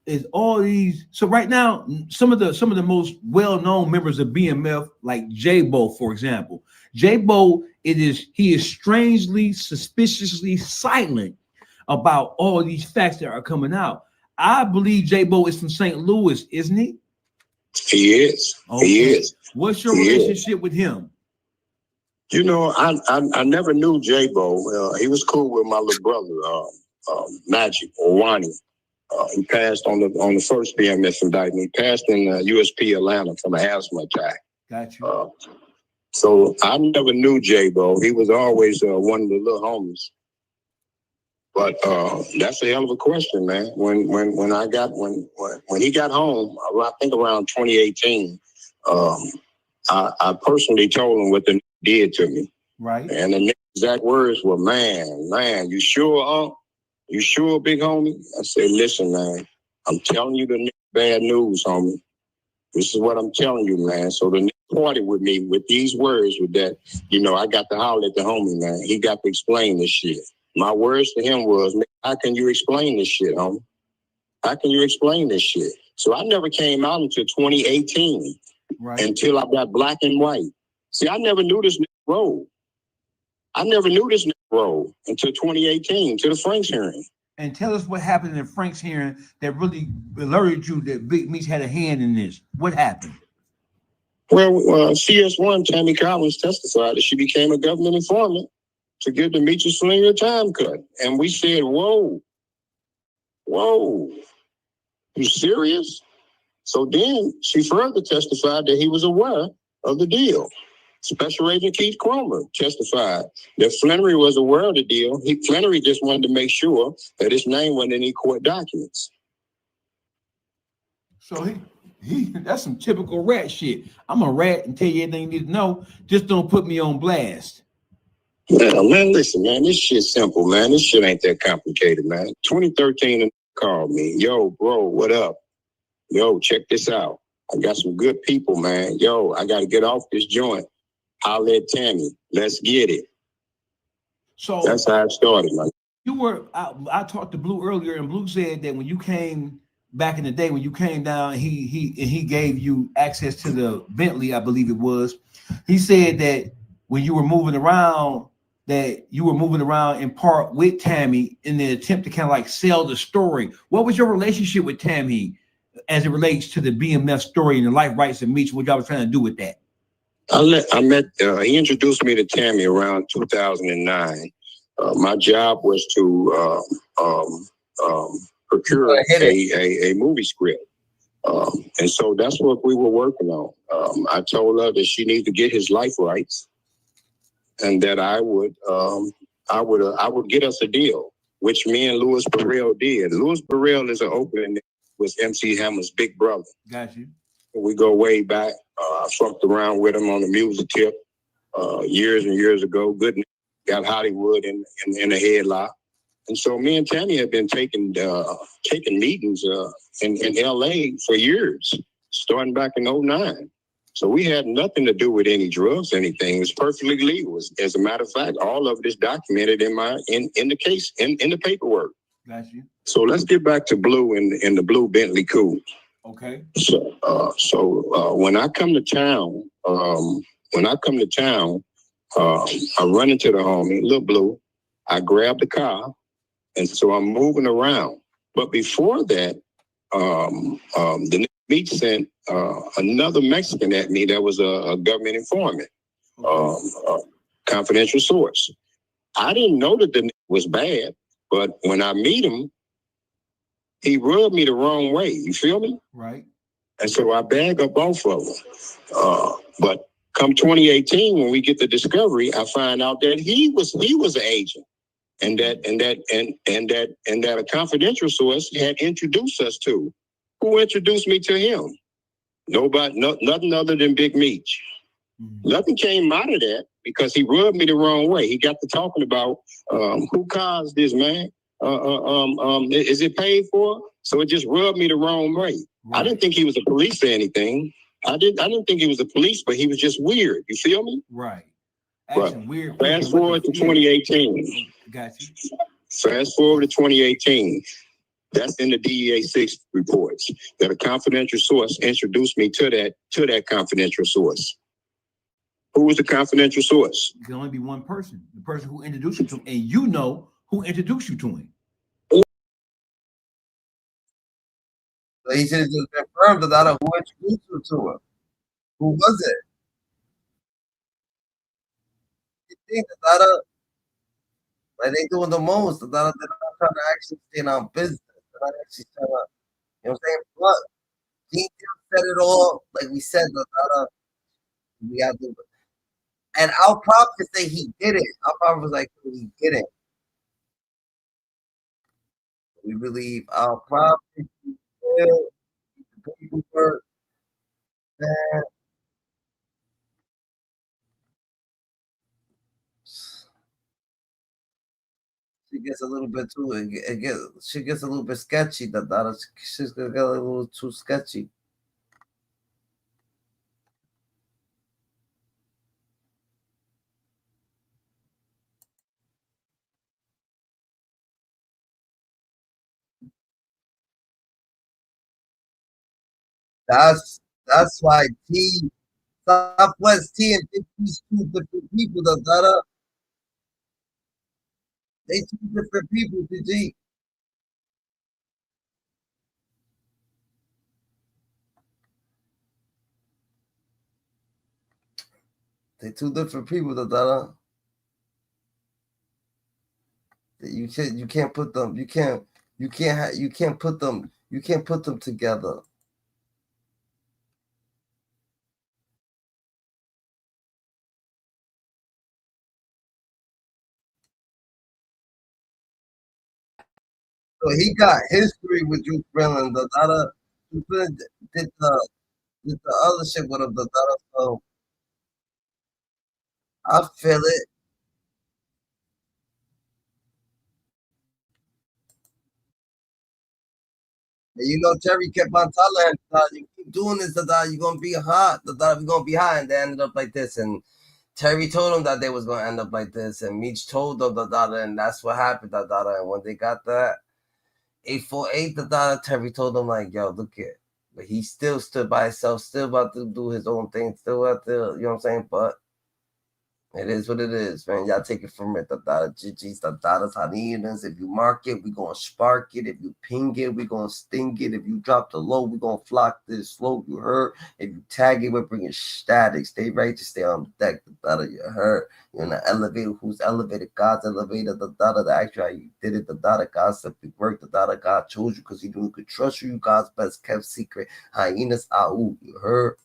B: Is all these so right now some of the most well-known members of BMF, like J-Bo, for example. J-Bo, he is strangely, suspiciously silent about all these facts that are coming out. I believe J-Bo is from St. Louis, isn't he?
P: He is. Okay. He is.
B: What's your relationship with him?
P: You know, I never knew J-Bo. He was cool with my little brother, Magic or Wani. He passed on the first BMF indictment. He passed in USP Atlanta from an asthma attack.
B: Got you.
P: So I never knew J-Bo. He was always one of the little homies. But that's a hell of a question, man. When he got home, I think around 2018, I personally told him what the did to me.
B: Right.
P: And the exact words were, man, you sure, Unc? You sure, big homie? I said, listen, man, I'm telling you the bad news, homie. This is what I'm telling you, man. So the nigga party with me with these words with that, I got to holler at the homie, man. He got to explain this shit. My words to him was, how can you explain this shit, homie? How can you explain this shit? So I never came out until 2018, until I got black and white. See, I never knew this nigga role. I never knew this nigga role until 2018, to the Franks hearing.
B: And tell us what happened in Frank's hearing that really alerted you that Big Meech had a hand in this. What happened?
P: Well, CS1, Tammy Collins testified that she became a government informant to give the Meech Slinger a time cut. And we said, whoa, you serious? So then she further testified that he was aware of the deal. Special Agent Keith Cromer testified that Flannery was aware of the deal. Flannery just wanted to make sure that his name wasn't in any court documents.
B: So he that's some typical rat shit. I'm a rat and tell you everything you need to know. Just don't put me on blast.
P: Man, listen, man, this shit's simple, man. This shit ain't that complicated, man. 2013 called me. Yo, bro, what up? Yo, check this out. I got some good people, man. Yo, I got to get off this joint. I'll let Tammy. Let's get it.
B: So
P: that's how it started, man.
B: You were I talked to Blue earlier, and Blue said that when you came back in the day, when you came down, he gave you access to the Bentley, I believe it was. He said that when you were moving around, that you were moving around in part with Tammy in the attempt to kind of like sell the story. What was your relationship with Tammy as it relates to the BMF story and the life rights of Meech? What y'all was trying to do with that?
P: He introduced me to Tammy around 2009. My job was to procure a movie script. And so that's what we were working on. I told her that she needed to get his life rights and that I would get us a deal, which me and Louis Burrell did. Louis Burrell is an opening with MC Hammer's big brother.
B: Got you.
P: We go way back. I fucked around with him on the music tip years and years ago. Good, got Hollywood in the headlock. And so me and Tammy have been taking meetings in LA for years, starting back in 2009. So we had nothing to do with any drugs, anything. It was perfectly legal. As a matter of fact, all of it is documented in the case, in the paperwork.
B: Got you.
P: So let's get back to Blue in the blue Bentley Coupe.
B: Okay.
P: So when I come to town, I run into the homie, Lil Blue. I grab the car, and so I'm moving around. But before that, the nigga Meech sent another Mexican at me that was a government informant, a confidential source. I didn't know that the nigga was bad, but when I meet him, he rubbed me the wrong way. You feel me?
S: Right.
P: And so I bag up both of them. But come 2018, when we get the discovery, I find out that he was an agent, and that a confidential source had introduced us to. Who introduced me to him? Nobody, nothing other than Big Meech. Nothing came out of that because he rubbed me the wrong way. He got to talking about who caused this, man. Is it paid for? So it just rubbed me the wrong way. Right. I didn't think he was a police or anything. I didn't think he was a police, but he was just weird. You feel me?
S: Right.
P: But weird. Fast forward to 2018.
S: Got you.
P: Fast forward to 2018. That's in the DEA 6 reports that a confidential source introduced me to that confidential source. Who was the confidential source?
S: It can only be one person, the person who introduced you to him, and you know who introduced you to him.
A: So he should have just confirmed that who introduced you to him. Who was it? You think that like they doing the most, that they're not trying to actually stay on business. They're not actually trying to, you know what I'm saying? But he said it all, like we said, that we got to do it. And our prop to say he did it. Our prop was like, he did it. We believe our prop is the paperwork that she gets a little bit too. She gets a little bit sketchy. She's gonna get a little too sketchy. That's why Southwest T and these two different people. They two different people, PG. They two different people, that you can't put them together. So he got history with Juice Brillin. Juice Brillin did the other shit with him. So I feel it. And you know, Terry kept on telling him, you keep doing this, you're gonna be hot, we're gonna be hot, and they ended up like this. And Terry told him that they was gonna end up like this, and Meech told them, and that's what happened, And when they got that 848, Terry told him like, yo, look it. But he still stood by himself, still about to do his own thing, still out there, you know what I'm saying? But it is what it is, man. Y'all take it from it. GG's, Hyenas. If you mark it, we gonna spark it. If you ping it, we gonna sting it. If you drop the low, we gonna flock this flow. You heard? If you tag it, we're bringing static. Stay right to stay on deck. You heard? You're in the elevator. Who's elevated? God's elevator. The actual you did it. God simply worked. God chose you because he knew he could trust you. God's best kept secret. Hyenas, you heard?